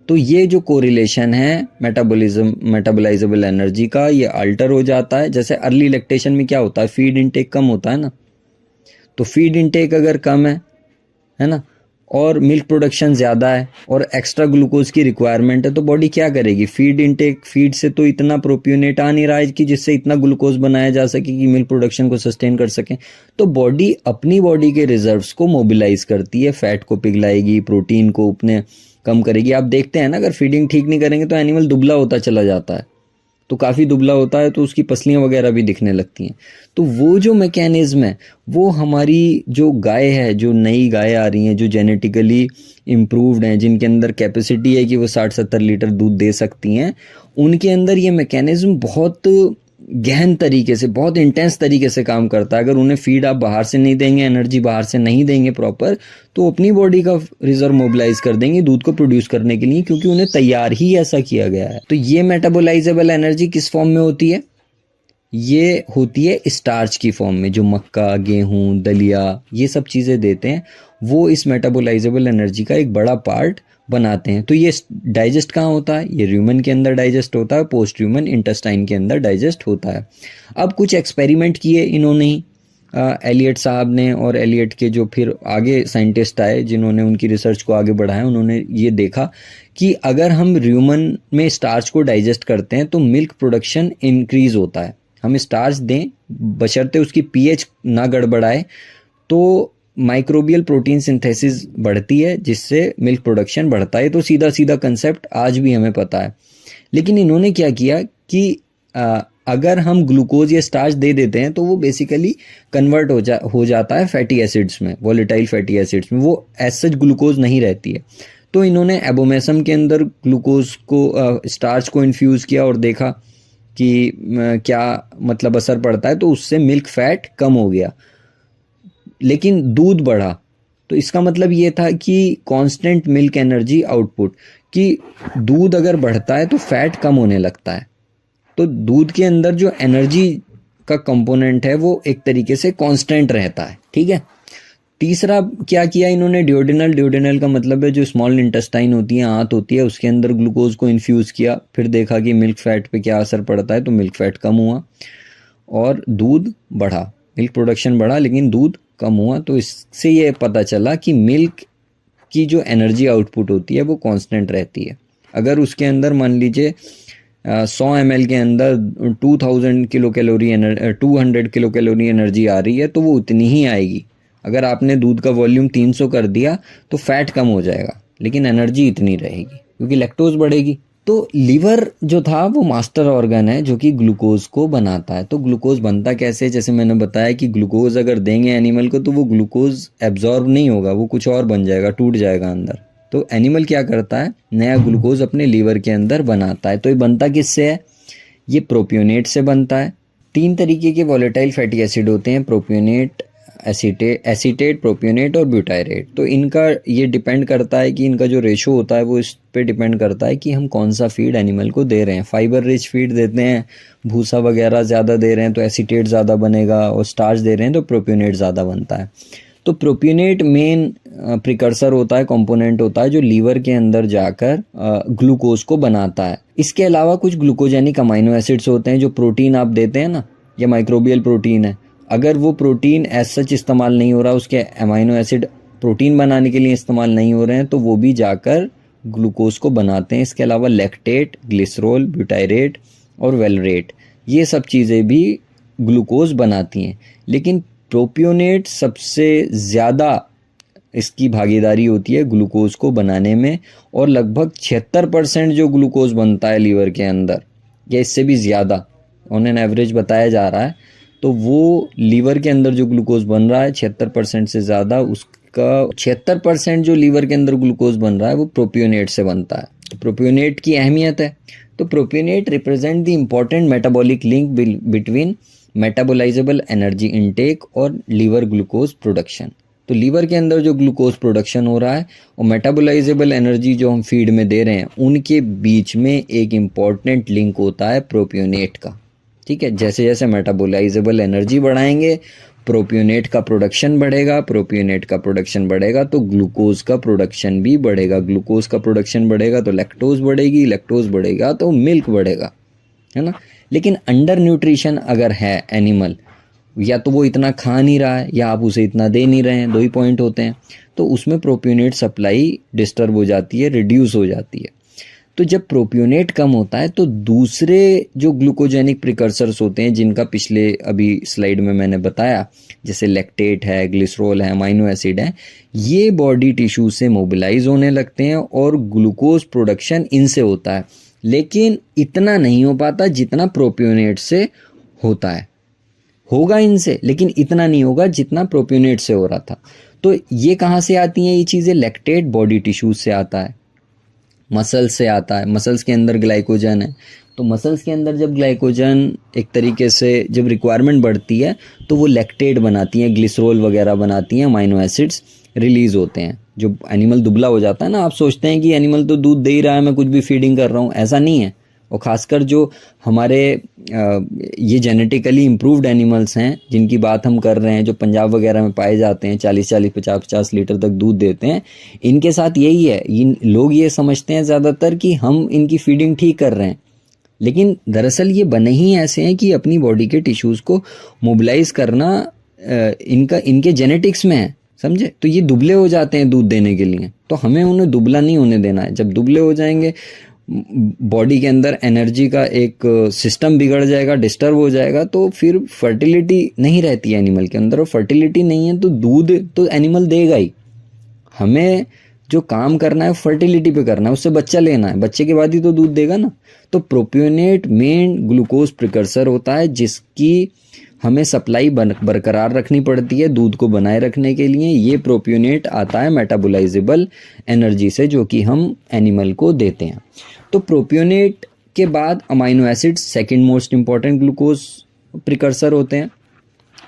Speaker 1: तो ये जो कोरिलेशन है मेटाबोलाइजेबल एनर्जी का, ये अल्टर हो जाता है। जैसे अर्ली लैक्टेशन में क्या होता है, फीड इनटेक कम होता है ना, तो फीड इनटेक अगर कम है ना, और मिल्क प्रोडक्शन ज़्यादा है और एक्स्ट्रा ग्लूकोज की रिक्वायरमेंट है, तो बॉडी क्या करेगी, फीड से तो इतना प्रोपियोनेट आ नहीं रहा है कि जिससे इतना ग्लूकोज बनाया जा सके कि मिल्क प्रोडक्शन को सस्टेन कर सके। तो बॉडी अपनी बॉडी के रिजर्व्स को मोबिलाइज करती है, फैट को पिघलाएगी, प्रोटीन को अपने कम करेगी। आप देखते हैं ना, अगर फीडिंग ठीक नहीं करेंगे तो एनिमल दुबला होता चला जाता है, तो काफ़ी दुबला होता है तो उसकी पसलियाँ वगैरह भी दिखने लगती हैं। तो वो जो मैकेनिज्म है, वो हमारी जो गाय है, जो नई गाय आ रही हैं, जो जेनेटिकली इम्प्रूव्ड हैं, जिनके अंदर कैपेसिटी है कि वो 60-70 लीटर दूध दे सकती हैं, उनके अंदर ये मैकेनिज्म बहुत गहन तरीके से, बहुत इंटेंस तरीके से काम करता है। अगर उन्हें फीड आप बाहर से नहीं देंगे, एनर्जी बाहर से नहीं देंगे प्रॉपर, तो अपनी बॉडी का रिजर्व मोबिलाइज कर देंगे दूध को प्रोड्यूस करने के लिए, क्योंकि उन्हें तैयार ही ऐसा किया गया है। तो ये मेटाबोलाइजेबल एनर्जी किस फॉर्म में होती है, ये होती है स्टार्च की फॉर्म में। जो मक्का, गेहूं, दलिया, ये सब चीज़ें देते हैं, वो इस मेटाबोलाइजेबल एनर्जी का एक बड़ा पार्ट बनाते हैं। तो ये डाइजेस्ट कहाँ होता है, ये र्यूमन के अंदर डाइजेस्ट होता है, पोस्ट र्यूमन इंटेस्टाइन के अंदर डाइजेस्ट होता है। अब कुछ एक्सपेरिमेंट किए इन्होंने ही, एलियट साहब ने, और एलियट के जो फिर आगे साइंटिस्ट आए जिन्होंने उनकी रिसर्च को आगे बढ़ाया, उन्होंने ये देखा कि अगर हम र्यूमन में स्टार्च को डाइजेस्ट करते हैं तो मिल्क प्रोडक्शन इंक्रीज होता है। हम स्टार्च दें बशर्ते उसकी पीएच ना गड़बड़ाए, तो माइक्रोबियल प्रोटीन सिंथेसिस बढ़ती है, जिससे मिल्क प्रोडक्शन बढ़ता है। तो सीधा सीधा कंसेप्ट आज भी हमें पता है। लेकिन इन्होंने क्या किया कि अगर हम ग्लूकोज या स्टार्च दे देते हैं तो वो बेसिकली कन्वर्ट हो जाता है फैटी एसिड्स में, वोलेटाइल फैटी एसिड्स में, वो एज सच ग्लूकोज नहीं रहती है। तो इन्होंने एबोमेसम के अंदर ग्लूकोज को, स्टार्च को इन्फ्यूज़ किया और देखा कि क्या मतलब असर पड़ता है। तो उससे मिल्क फैट कम हो गया, लेकिन दूध बढ़ा। तो इसका मतलब ये था कि कांस्टेंट मिल्क एनर्जी आउटपुट, कि दूध अगर बढ़ता है तो फैट कम होने लगता है। तो दूध के अंदर जो एनर्जी का कंपोनेंट है वो एक तरीके से कांस्टेंट रहता है, ठीक है। तीसरा क्या किया इन्होंने, ड्यूडेनल का मतलब है जो स्मॉल इंटेस्टाइन होती है, आंत होती है, उसके अंदर ग्लूकोज को इन्फ्यूज़ किया। फिर देखा कि मिल्क फैट पे क्या असर पड़ता है, तो मिल्क फैट कम हुआ और दूध बढ़ा, मिल्क प्रोडक्शन बढ़ा लेकिन दूध कम हुआ। तो इससे ये पता चला कि मिल्क की जो एनर्जी आउटपुट होती है वो कांस्टेंट रहती है। अगर उसके अंदर मान लीजिए 100 ml के अंदर 200 किलो कैलोरी एनर्जी आ रही है, तो वो उतनी ही आएगी। अगर आपने दूध का वॉल्यूम 300 कर दिया तो फैट कम हो जाएगा, लेकिन एनर्जी इतनी रहेगी, क्योंकि लैक्टोज बढ़ेगी। तो लीवर जो था वो मास्टर ऑर्गन है जो कि ग्लूकोज को बनाता है। तो ग्लूकोज बनता कैसे, जैसे मैंने बताया कि ग्लूकोज अगर देंगे एनिमल को तो वो ग्लूकोज एब्जॉर्ब नहीं होगा, वो कुछ और बन जाएगा, टूट जाएगा अंदर। तो एनिमल क्या करता है, नया ग्लूकोज अपने लीवर के अंदर बनाता है। तो ये बनता किससे है, ये प्रोपियोनेट से बनता है। 3 तरीके के वॉलेटाइल फैटी एसिड होते हैं, प्रोपियोनेट, एसीटेट, प्रोपियोनेट और ब्यूटायरेट। तो इनका ये डिपेंड करता है कि इनका जो रेशो होता है वो इस पे डिपेंड करता है कि हम कौन सा फीड एनिमल को दे रहे हैं। फाइबर रिच फीड देते हैं, भूसा वगैरह ज़्यादा दे रहे हैं तो एसीटेट ज़्यादा बनेगा, और स्टार्च दे रहे हैं तो प्रोपियोनेट ज़्यादा बनता है। तो प्रोपियोनेट मेन प्रिकर्सर होता है, कंपोनेंट होता है जो लीवर के अंदर जाकर ग्लूकोज को बनाता है। इसके अलावा कुछ ग्लूकोजेनिक अमाइनो एसिड्स होते हैं, जो प्रोटीन आप देते हैं ना, या माइक्रोबियल प्रोटीन है, अगर वो प्रोटीन एज सच इस्तेमाल नहीं हो रहा, उसके अमाइनो एसिड प्रोटीन बनाने के लिए इस्तेमाल नहीं हो रहे हैं, तो वो भी जाकर ग्लूकोज को बनाते हैं। इसके अलावा लैक्टेट, ग्लिसरॉल, ब्यूटायरेट और वेलरेट, ये सब चीज़ें भी ग्लूकोज बनाती हैं। लेकिन प्रोपियोनेट सबसे ज़्यादा इसकी भागीदारी होती है ग्लूकोज को बनाने में, और लगभग 76% जो ग्लूकोज बनता है लीवर के अंदर, या इससे भी ज़्यादा ऑन एन एवरेज बताया जा रहा है, तो वो लीवर के अंदर जो ग्लूकोज बन रहा है 76% से ज़्यादा, उसका 76% जो लीवर के अंदर ग्लूकोज बन रहा है वो प्रोपियोनेट से बनता है। तो प्रोपियोनेट की अहमियत है, तो propionate represent the important metabolic link between metabolizable energy intake और लीवर ग्लूकोज प्रोडक्शन। तो लीवर के अंदर जो ग्लूकोज प्रोडक्शन हो रहा है और मेटाबोलाइजेबल एनर्जी जो हम फीड में दे रहे हैं, उनके बीच में एक इम्पॉर्टेंट लिंक होता है प्रोपियोनेट का। ठीक है, जैसे जैसे मेटाबोलाइजेबल एनर्जी बढ़ाएंगे, प्रोपियोनेट का प्रोडक्शन बढ़ेगा, प्रोपियोनेट का प्रोडक्शन बढ़ेगा तो ग्लूकोज का प्रोडक्शन भी बढ़ेगा, ग्लूकोज का प्रोडक्शन बढ़ेगा तो लैक्टोज बढ़ेगी, लैक्टोज बढ़ेगा तो मिल्क बढ़ेगा, है ना। लेकिन अंडर न्यूट्रिशन अगर है एनिमल, या तो वो इतना खा नहीं रहा है या आप उसे इतना दे नहीं रहे हैं, 2 ही पॉइंट होते हैं, तो उसमें प्रोपियोनेट सप्लाई डिस्टर्ब हो जाती है, रिड्यूस हो जाती है। तो जब प्रोपियोनेट कम होता है तो दूसरे जो ग्लूकोजेनिक प्रिकर्सर्स होते हैं, जिनका पिछले अभी स्लाइड में मैंने बताया, जैसे लैक्टेट है, ग्लिसरॉल है, अमाइनो एसिड है, ये बॉडी टिश्यू से मोबिलाइज होने लगते हैं और ग्लूकोज प्रोडक्शन इनसे होता है। लेकिन इतना नहीं हो पाता जितना प्रोपियोनेट से होता है, होगा इनसे लेकिन इतना नहीं होगा जितना प्रोपियोनेट से हो रहा था। तो ये कहाँ से आती हैं ये चीज़ें, लैक्टेट बॉडी टिश्यूज से आता है, मसल्स से आता है, मसल्स के अंदर ग्लाइकोजन है, तो मसल्स के अंदर जब ग्लाइकोजन एक तरीके से जब रिक्वायरमेंट बढ़ती है तो वो लैक्टेट बनाती हैं, ग्लिसरॉल वगैरह बनाती हैं, अमाइनो एसिड्स रिलीज होते हैं। जो एनिमल दुबला हो जाता है ना, आप सोचते हैं कि एनिमल तो दूध दे ही रहा है, मैं कुछ भी फीडिंग कर रहा हूँ, ऐसा नहीं है। और ख़ासकर जो हमारे ये जेनेटिकली इम्प्रूव्ड एनिमल्स हैं जिनकी बात हम कर रहे हैं, जो पंजाब वगैरह में पाए जाते हैं, 40-40, 50-50 लीटर तक दूध देते हैं, इनके साथ यही है। इन लोग ये समझते हैं ज़्यादातर कि हम इनकी फीडिंग ठीक कर रहे हैं, लेकिन दरअसल ये बने ही ऐसे हैं कि अपनी बॉडी के टिश्यूज़ को मोबिलाइज करना इनके जेनेटिक्स में है, समझे। तो ये दुबले हो जाते हैं दूध देने के लिए, तो हमें उन्हें दुबला नहीं होने देना है। जब दुबले हो जाएंगे, बॉडी के अंदर एनर्जी का एक सिस्टम बिगड़ जाएगा, डिस्टर्ब हो जाएगा, तो फिर फर्टिलिटी नहीं रहती है एनिमल के अंदर, और फर्टिलिटी नहीं है तो दूध तो एनिमल देगा ही। हमें जो काम करना है फर्टिलिटी पे करना है, उससे बच्चा लेना है, बच्चे के बाद ही तो दूध देगा ना। तो प्रोपियोनेट मेन ग्लूकोज प्रिकर्सर होता है जिसकी हमें सप्लाई बरकरार रखनी पड़ती है दूध को बनाए रखने के लिए। ये प्रोपियोनेट आता है मेटाबोलाइजेबल एनर्जी से, जो कि हम एनिमल को देते हैं। तो प्रोपियोनेट के बाद amino acid second most important glucose precursor होते हैं,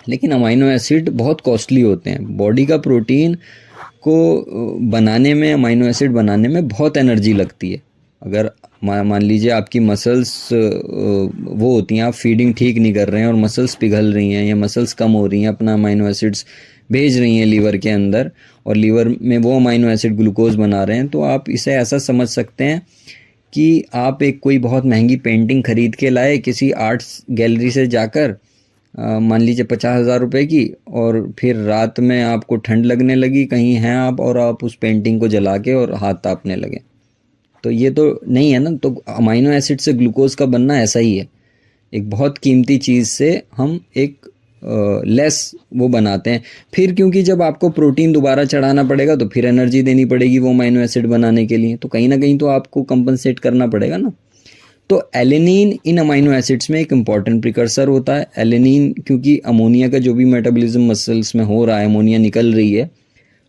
Speaker 1: लेकिन अमाइनो एसिड बहुत कॉस्टली होते हैं। बॉडी का प्रोटीन को बनाने में, अमाइनो एसिड बनाने में बहुत एनर्जी लगती है। अगर मान लीजिए आपकी मसल्स वो होती हैं, आप फीडिंग ठीक नहीं कर रहे हैं और मसल्स पिघल रही हैं या मसल्स कम हो रही हैं, अपना अमाइनो एसिड्स भेज रही हैं लीवर के अंदर, और लीवर में वो अमाइनो एसिड ग्लूकोज बना रहे हैं, तो आप इसे ऐसा समझ सकते हैं कि आप एक कोई बहुत महंगी पेंटिंग खरीद के लाए किसी आर्ट्स गैलरी से जाकर, मान लीजिए 50,000 रुपये की, और फिर रात में आपको ठंड लगने लगी, कहीं हैं आप, और आप उस पेंटिंग को जला के और हाथ तापने लगे, तो ये तो नहीं है ना। तो अमाइनो एसिड से ग्लूकोज का बनना ऐसा ही है, एक बहुत कीमती चीज़ से हम एक लेस वो बनाते हैं। फिर क्योंकि जब आपको प्रोटीन दोबारा चढ़ाना पड़ेगा तो फिर एनर्जी देनी पड़ेगी वो अमीनो एसिड बनाने के लिए, तो कहीं ना कहीं तो आपको कंपनसेट करना पड़ेगा ना। तो एलेनिन इन अमीनो एसिड्स में एक इम्पॉर्टेंट प्रिकर्सर होता है। एलेनिन क्योंकि अमोनिया का जो भी मेटाबॉलिज्म मसल्स में हो रहा है, अमोनिया निकल रही है,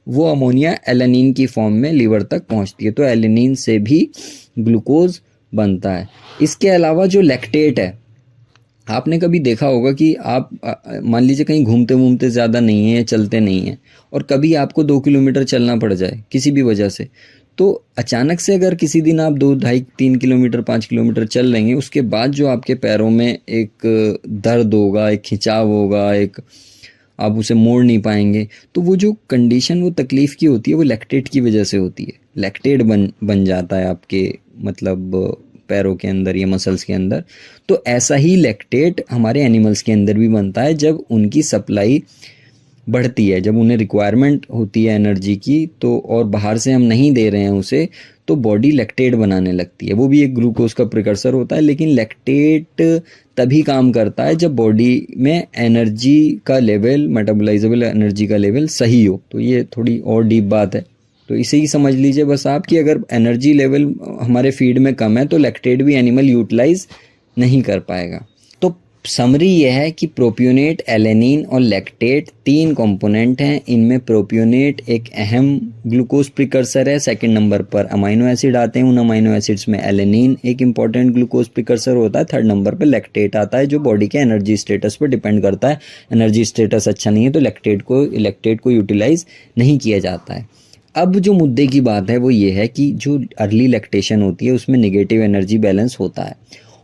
Speaker 1: वो अमोनिया एलेनिन की फॉर्म में लीवर तक पहुंचती है, तो एलेनिन से भी ग्लूकोज बनता है। इसके अलावा जो लैक्टेट है, आपने कभी देखा होगा कि आप मान लीजिए कहीं घूमते घूमते ज़्यादा नहीं है, चलते नहीं हैं, और कभी आपको 2 किलोमीटर चलना पड़ जाए किसी भी वजह से, तो अचानक से अगर किसी दिन आप 2, 2.5, 3 किलोमीटर, 5 किलोमीटर चल लेंगे, उसके बाद जो आपके पैरों में एक दर्द होगा, एक खिंचाव होगा, एक आप उसे मोड़ नहीं पाएंगे, तो वो जो कंडीशन, वो तकलीफ़ की होती है, वो लैक्टेट की वजह से होती है। लैक्टेट बन जाता है आपके मतलब पैरों के अंदर या मसल्स के अंदर। तो ऐसा ही लैक्टेट हमारे एनिमल्स के अंदर भी बनता है जब उनकी सप्लाई बढ़ती है, जब उन्हें रिक्वायरमेंट होती है एनर्जी की, तो और बाहर से हम नहीं दे रहे हैं उसे, तो बॉडी लैक्टेट बनाने लगती है। वो भी एक ग्लूकोज का प्रिकर्सर होता है, लेकिन लैक्टेट तभी काम करता है जब बॉडी में एनर्जी का लेवल, मेटाबोलाइजेबल एनर्जी का लेवल सही हो। तो ये थोड़ी और डीप बात है, तो इसे ही समझ लीजिए बस आप कि अगर एनर्जी लेवल हमारे फीड में कम है तो लैक्टेट भी एनिमल यूटिलाइज नहीं कर पाएगा। तो समरी यह है कि प्रोपियोनेट, एलेनिन और लैक्टेट 3 कंपोनेंट हैं। इनमें प्रोपियोनेट एक अहम ग्लूकोज प्रिकर्सर है, सेकंड नंबर पर अमीनो एसिड आते हैं, उन अमीनो एसिड्स में एलेनिन एक इंपॉर्टेंट ग्लूकोज प्रिकर्सर होता है, थर्ड नंबर पर लैक्टेट आता है जो बॉडी के एनर्जी स्टेटस पर डिपेंड करता है। एनर्जी स्टेटस अच्छा नहीं है तो लैक्टेट को यूटिलाइज नहीं किया जाता है। अब जो मुद्दे की बात है वो ये है कि जो अर्ली लैक्टेशन होती है उसमें नेगेटिव एनर्जी बैलेंस होता है,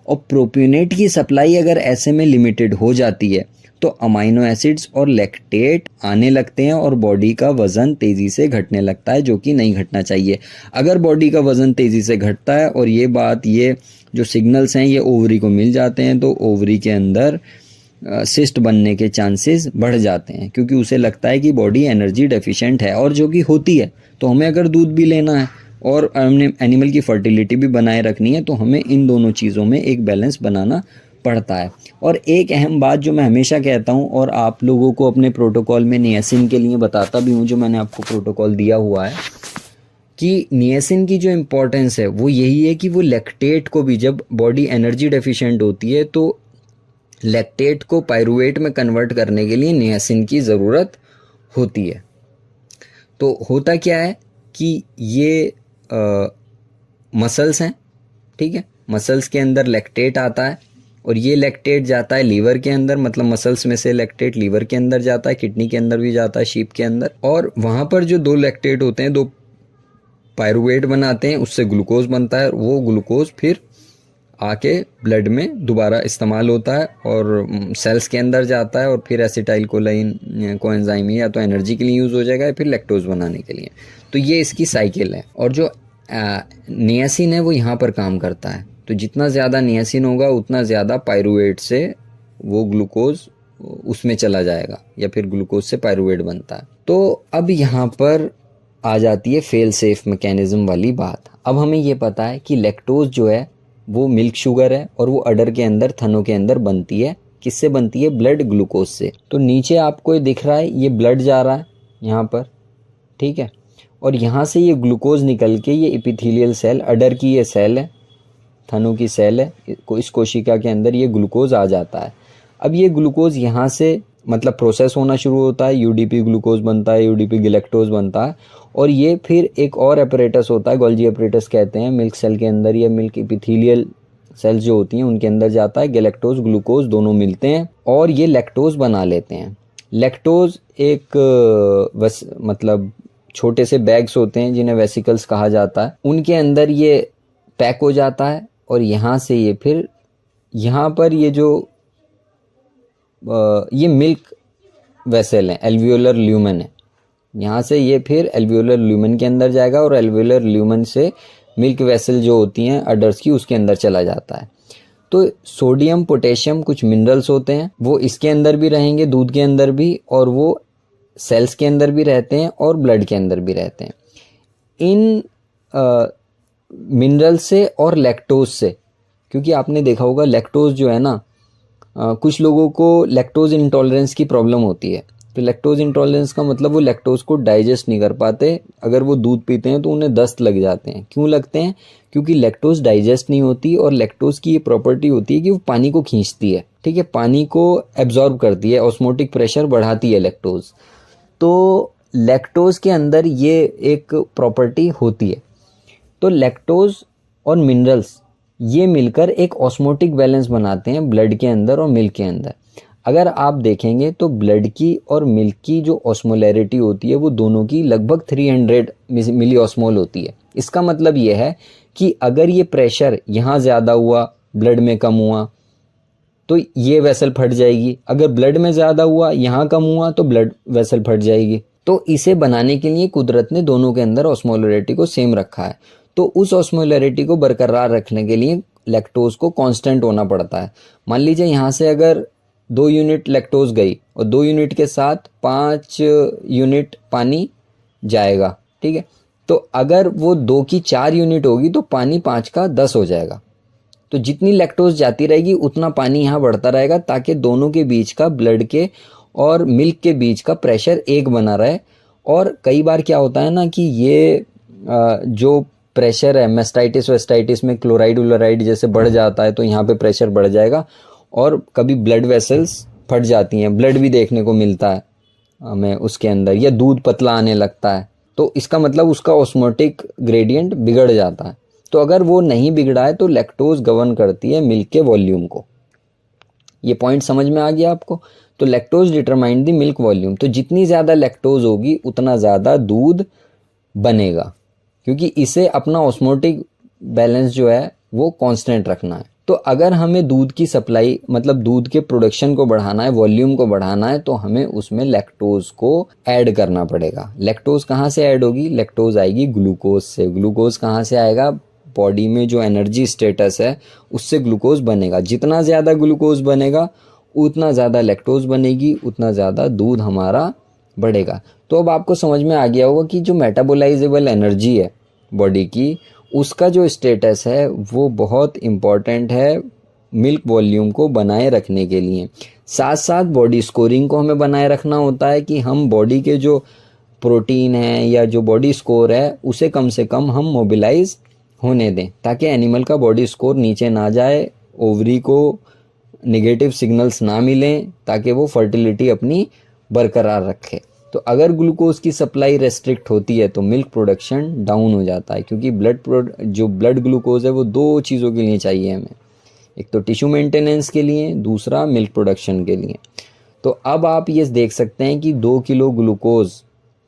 Speaker 1: और प्रोपियोनेट की सप्लाई अगर ऐसे में लिमिटेड हो जाती है तो अमीनो एसिड्स और लैक्टेट आने लगते हैं और बॉडी का वज़न तेज़ी से घटने लगता है, जो कि नहीं घटना चाहिए। अगर बॉडी का वज़न तेज़ी से घटता है और ये जो सिग्नल्स हैं ये ओवरी को मिल जाते हैं, तो ओवरी के अंदर सिस्ट बनने के चांसेस बढ़ जाते हैं, क्योंकि उसे लगता है कि बॉडी एनर्जी डेफिशिएंट है, और जो कि होती है। तो हमें अगर दूध भी लेना है और एनिमल की फर्टिलिटी भी बनाए रखनी है तो हमें इन दोनों चीज़ों में एक बैलेंस बनाना पड़ता है। और एक अहम बात जो मैं हमेशा कहता हूँ और आप लोगों को अपने प्रोटोकॉल में नियासिन के लिए बताता भी हूँ, जो मैंने आपको प्रोटोकॉल दिया हुआ है, कि नियासिन की जो इम्पोर्टेंस है वो यही है कि वो लैक्टेट को भी, जब बॉडी एनर्जी डेफिशिएंट होती है तो लैक्टेट को पायरुवेट में कन्वर्ट करने के लिए नियासिन की ज़रूरत होती है। तो होता क्या है कि ये मसल्स हैं, ठीक है, मसल्स के अंदर लैक्टेट आता है और ये लैक्टेट जाता है लीवर के अंदर, मतलब मसल्स में से लैक्टेट लीवर के अंदर जाता है, किडनी के अंदर भी जाता है, शीप के अंदर, और वहाँ पर जो 2 लैक्टेट होते हैं, 2 पायरुवेट बनाते हैं, उससे ग्लूकोज बनता है। वो ग्लूकोज फिर आके ब्लड में दोबारा इस्तेमाल होता है और सेल्स के अंदर जाता है, और फिर एसिटाइल कोलाइन कोएंजाइम या तो एनर्जी के लिए यूज़ हो जाएगा या फिर लैक्टोज बनाने के लिए। तो ये इसकी साइकिल है। और जो नियासिन है वो यहाँ पर काम करता है, तो जितना ज़्यादा नियासिन होगा उतना ज़्यादा पायरुवेट से वो ग्लूकोज उसमें चला जाएगा, या फिर ग्लूकोज से पायरुवेट बनता है। तो अब यहाँ पर आ जाती है फेल सेफ मैकेनिज्म वाली बात। अब हमें ये पता है कि लैक्टोज जो है वो मिल्क शुगर है और वो अडर के अंदर, थनों के अंदर बनती है। किससे बनती है? ब्लड ग्लूकोज से। तो नीचे आपको ये दिख रहा है, ये ब्लड जा रहा है यहाँ पर, ठीक है, और यहाँ से ये ग्लूकोज निकल के ये एपिथेलियल सेल, अडर की ये सेल है, थनों की सेल है, इस कोशिका के अंदर ये ग्लूकोज आ जाता है। अब ये ग्लूकोज यहाँ से मतलब प्रोसेस होना शुरू होता है, यूडीपी ग्लूकोज बनता है, यूडीपी गैलेक्टोज बनता है, और ये फिर एक और एपरेटस होता है, गोल्जी एपरेटस कहते हैं, मिल्क सेल के अंदर या मिल्क एपिथेलियल सेल्स जो होती हैं उनके अंदर जाता है। गैलेक्टोज ग्लूकोज दोनों मिलते हैं और ये लैक्टोज बना लेते हैं। लैक्टोज एक मतलब छोटे से बैग्स होते हैं जिन्हें वेसिकल्स कहा जाता है, उनके अंदर ये पैक हो जाता है, और यहाँ से ये फिर यहाँ पर ये जो ये मिल्क वेसल है, एल्वियोलर ल्यूमेन है, यहाँ से ये फिर एल्वियोलर ल्यूमेन के अंदर जाएगा और एल्वियोलर ल्यूमेन से मिल्क वेसल जो होती हैं अडर्स की, उसके अंदर चला जाता है। तो सोडियम, पोटेशियम कुछ मिनरल्स होते हैं, वो इसके अंदर भी रहेंगे, दूध के अंदर भी, और वो सेल्स के अंदर भी रहते हैं और ब्लड के अंदर भी रहते हैं। इन मिनरल से और लैक्टोज से, क्योंकि आपने देखा होगा लैक्टोज जो है ना, कुछ लोगों को लैक्टोज इंटॉलरेंस की प्रॉब्लम होती है। तो लैक्टोज इंटॉलरेंस का मतलब वो लैक्टोज को डाइजेस्ट नहीं कर पाते, अगर वो दूध पीते हैं तो उन्हें दस्त लग जाते हैं। क्यों लगते हैं? क्योंकि लैक्टोज डाइजेस्ट नहीं होती, और लैक्टोज की ये प्रॉपर्टी होती है कि वो पानी को खींचती है, ठीक है, पानी को एब्जॉर्ब करती है, ऑस्मोटिक प्रेशर बढ़ाती है लैक्टोज। तो लैक्टोज के अंदर ये एक प्रॉपर्टी होती है। तो लैक्टोज और मिनरल्स ये मिलकर एक ऑस्मोटिक बैलेंस बनाते हैं ब्लड के अंदर और मिल्क के अंदर। अगर आप देखेंगे तो ब्लड की और मिल्क की जो ऑस्मोलैरिटी होती है वो दोनों की लगभग 300 मिली ऑस्मोल होती है। इसका मतलब ये है कि अगर ये प्रेशर यहाँ ज़्यादा हुआ, ब्लड में कम हुआ, तो ये वेसल फट जाएगी। अगर ब्लड में ज़्यादा हुआ, यहाँ कम हुआ, तो ब्लड वेसल फट जाएगी। तो इसे बनाने के लिए कुदरत ने दोनों के अंदर ऑस्मोलैरिटी को सेम रखा है। तो उस ऑस्मोलैरिटी को बरकरार रखने के लिए लैक्टोज को कांस्टेंट होना पड़ता है। मान लीजिए यहाँ से अगर 2 यूनिट लैक्टोज गई और 2 यूनिट के साथ 5 यूनिट पानी जाएगा, ठीक है। तो अगर वो 2 की 4 यूनिट होगी तो पानी 5 का 10 हो जाएगा। तो जितनी लैक्टोज जाती रहेगी उतना पानी यहाँ बढ़ता रहेगा, ताकि दोनों के बीच का, ब्लड के और मिल्क के बीच का प्रेशर एक बना रहे। और कई बार क्या होता है ना कि ये जो प्रेशर है मेस्टाइटिस वेस्टाइटिस में क्लोराइड व्लोराइड जैसे बढ़ जाता है, तो यहाँ पे प्रेशर बढ़ जाएगा और कभी ब्लड वेसल्स फट जाती हैं, ब्लड भी देखने को मिलता है हमें उसके अंदर, या दूध पतला आने लगता है। तो इसका मतलब उसका ऑस्मोटिक ग्रेडियंट बिगड़ जाता है। तो अगर वो नहीं बिगड़ा है तो लैक्टोज गवर्न करती है मिल्क के वॉल्यूम को। ये पॉइंट समझ में आ गया आपको? तो lactose determine the milk volume. तो जितनी ज़्यादा लैक्टोज होगी उतना ज़्यादा दूध बनेगा, क्योंकि इसे अपना ऑस्मोटिक बैलेंस जो है वो कांस्टेंट रखना है। तो अगर हमें दूध की सप्लाई, मतलब दूध के प्रोडक्शन को बढ़ाना है, वॉल्यूम को बढ़ाना है, तो हमें उसमें लैक्टोज को ऐड करना पड़ेगा। लैक्टोज कहाँ से ऐड होगी? लैक्टोज आएगी ग्लूकोज से। ग्लूकोज कहाँ से आएगा? बॉडी में जो एनर्जी स्टेटस है उससे ग्लूकोज बनेगा। जितना ज़्यादा ग्लूकोज बनेगा उतना ज़्यादा लैक्टोज बनेगी, उतना ज़्यादा दूध हमारा बढ़ेगा। तो अब आपको समझ में आ गया होगा कि जो मेटाबोलाइजेबल एनर्जी है बॉडी की, उसका जो स्टेटस है वो बहुत इम्पॉर्टेंट है मिल्क वॉल्यूम को बनाए रखने के लिए। साथ साथ बॉडी स्कोरिंग को हमें बनाए रखना होता है कि हम बॉडी के जो प्रोटीन है या जो बॉडी स्कोर है उसे कम से कम हम मोबिलाइज होने दें, ताकि एनिमल का बॉडी स्कोर नीचे ना जाए, ओवरी को नेगेटिव सिग्नल्स ना मिलें, ताकि वो फर्टिलिटी अपनी बरकरार रखे। तो अगर ग्लूकोज की सप्लाई रेस्ट्रिक्ट होती है तो मिल्क प्रोडक्शन डाउन हो जाता है, क्योंकि जो ब्लड ग्लूकोज है वो 2 चीज़ों के लिए चाहिए हमें, एक तो टिश्यू मेंटेनेंस के लिए, दूसरा मिल्क प्रोडक्शन के लिए। तो अब आप ये देख सकते हैं कि 2 kilo glucose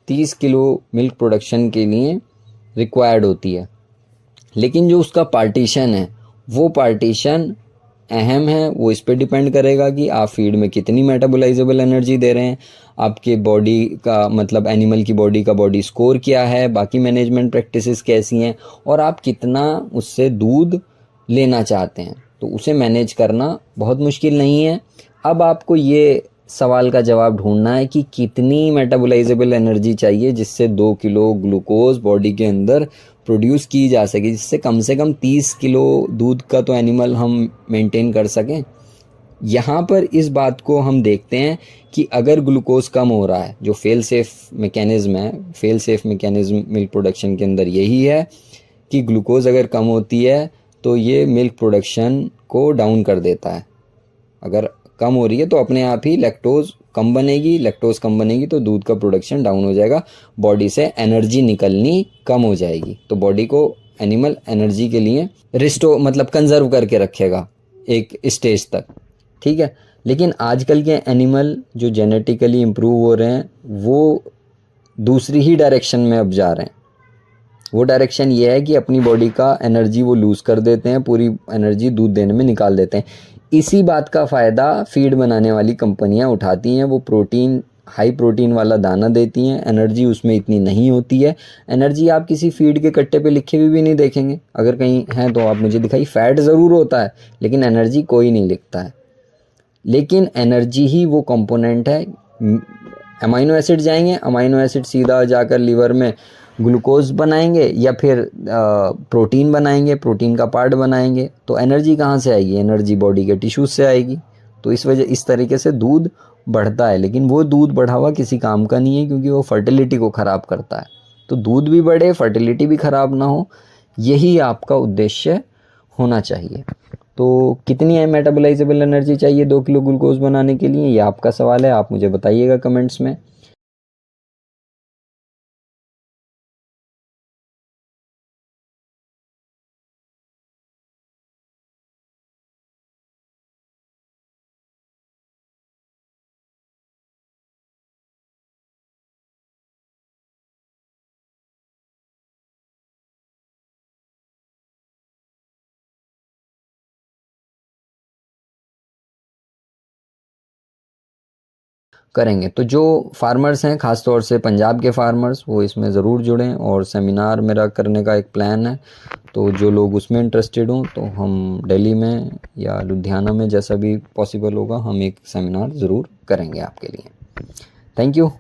Speaker 1: 30 kilo milk production के लिए रिक्वायर्ड होती है। लेकिन जो उसका पार्टीशन है वो पार्टीशन अहम है, वो इस पे डिपेंड करेगा कि आप फीड में कितनी मेटाबोलाइजेबल एनर्जी दे रहे हैं, आपके बॉडी का, मतलब एनिमल की बॉडी का बॉडी स्कोर क्या है, बाकी मैनेजमेंट प्रैक्टिसेस कैसी हैं, और आप कितना उससे दूध लेना चाहते हैं। तो उसे मैनेज करना बहुत मुश्किल नहीं है। अब आपको ये सवाल का जवाब ढूंढना है कि कितनी मेटाबोलाइजेबल एनर्जी चाहिए जिससे 2 किलो ग्लूकोज बॉडी के अंदर प्रोड्यूस की जा सके, जिससे कम से कम 30 किलो दूध का तो एनिमल हम मेंटेन कर सकें। यहाँ पर इस बात को हम देखते हैं कि अगर ग्लूकोज कम हो रहा है, जो फेल सेफ मैकेनिज्म है, fail safe mechanism milk production के अंदर यही है कि ग्लूकोज अगर कम होती है तो ये मिल्क प्रोडक्शन को डाउन कर देता है। अगर कम हो रही है तो अपने आप ही लैक्टोज कम बनेगी, लैक्टोज कम बनेगी तो दूध का प्रोडक्शन डाउन हो जाएगा, बॉडी से एनर्जी निकलनी कम हो जाएगी। तो बॉडी को एनिमल एनर्जी के लिए रिस्टोर, मतलब कंजर्व करके रखेगा एक स्टेज तक, ठीक है। लेकिन आजकल के एनिमल जो जेनेटिकली इम्प्रूव हो रहे हैं वो दूसरी ही डायरेक्शन में अब जा रहे हैं। वो डायरेक्शन ये है कि अपनी बॉडी का एनर्जी वो लूज़ कर देते हैं, पूरी एनर्जी दूध देने में निकाल देते हैं। इसी बात का फ़ायदा फीड बनाने वाली कंपनियां उठाती हैं। वो प्रोटीन, हाई प्रोटीन वाला दाना देती हैं, एनर्जी उसमें इतनी नहीं होती है। एनर्जी आप किसी फीड के कट्टे पे लिखे हुए भी नहीं देखेंगे, अगर कहीं हैं तो आप मुझे दिखाइए। फैट ज़रूर होता है लेकिन एनर्जी कोई नहीं लिखता है। लेकिन एनर्जी ही वो कंपोनेंट है। अमाइनो एसिड जाएंगे, अमाइनो एसिड सीधा जाकर लीवर में ग्लूकोज बनाएंगे या फिर प्रोटीन बनाएंगे, प्रोटीन का पार्ट बनाएंगे। तो एनर्जी कहाँ से आएगी? एनर्जी बॉडी के टिश्यूज से आएगी। तो इस तरीके से दूध बढ़ता है, लेकिन वो दूध बढ़ा हुआ किसी काम का नहीं है, क्योंकि वो फर्टिलिटी को ख़राब करता है। तो दूध भी बढ़े, फर्टिलिटी भी ख़राब ना हो, यही आपका उद्देश्य होना चाहिए। तो कितनी है मेटाबोलाइजेबल एनर्जी चाहिए 2 किलो ग्लूकोज बनाने के लिए, ये आपका सवाल है, आप मुझे बताइएगा कमेंट्स में। करेंगे। तो जो फार्मर्स हैं, ख़ास तौर से पंजाब के फार्मर्स, वो इसमें ज़रूर जुड़ें, और सेमिनार मेरा करने का एक प्लान है। तो जो लोग उसमें इंटरेस्टेड हों, तो हम दिल्ली में या लुधियाना में, जैसा भी पॉसिबल होगा, हम एक सेमिनार ज़रूर करेंगे आपके लिए। Thank you.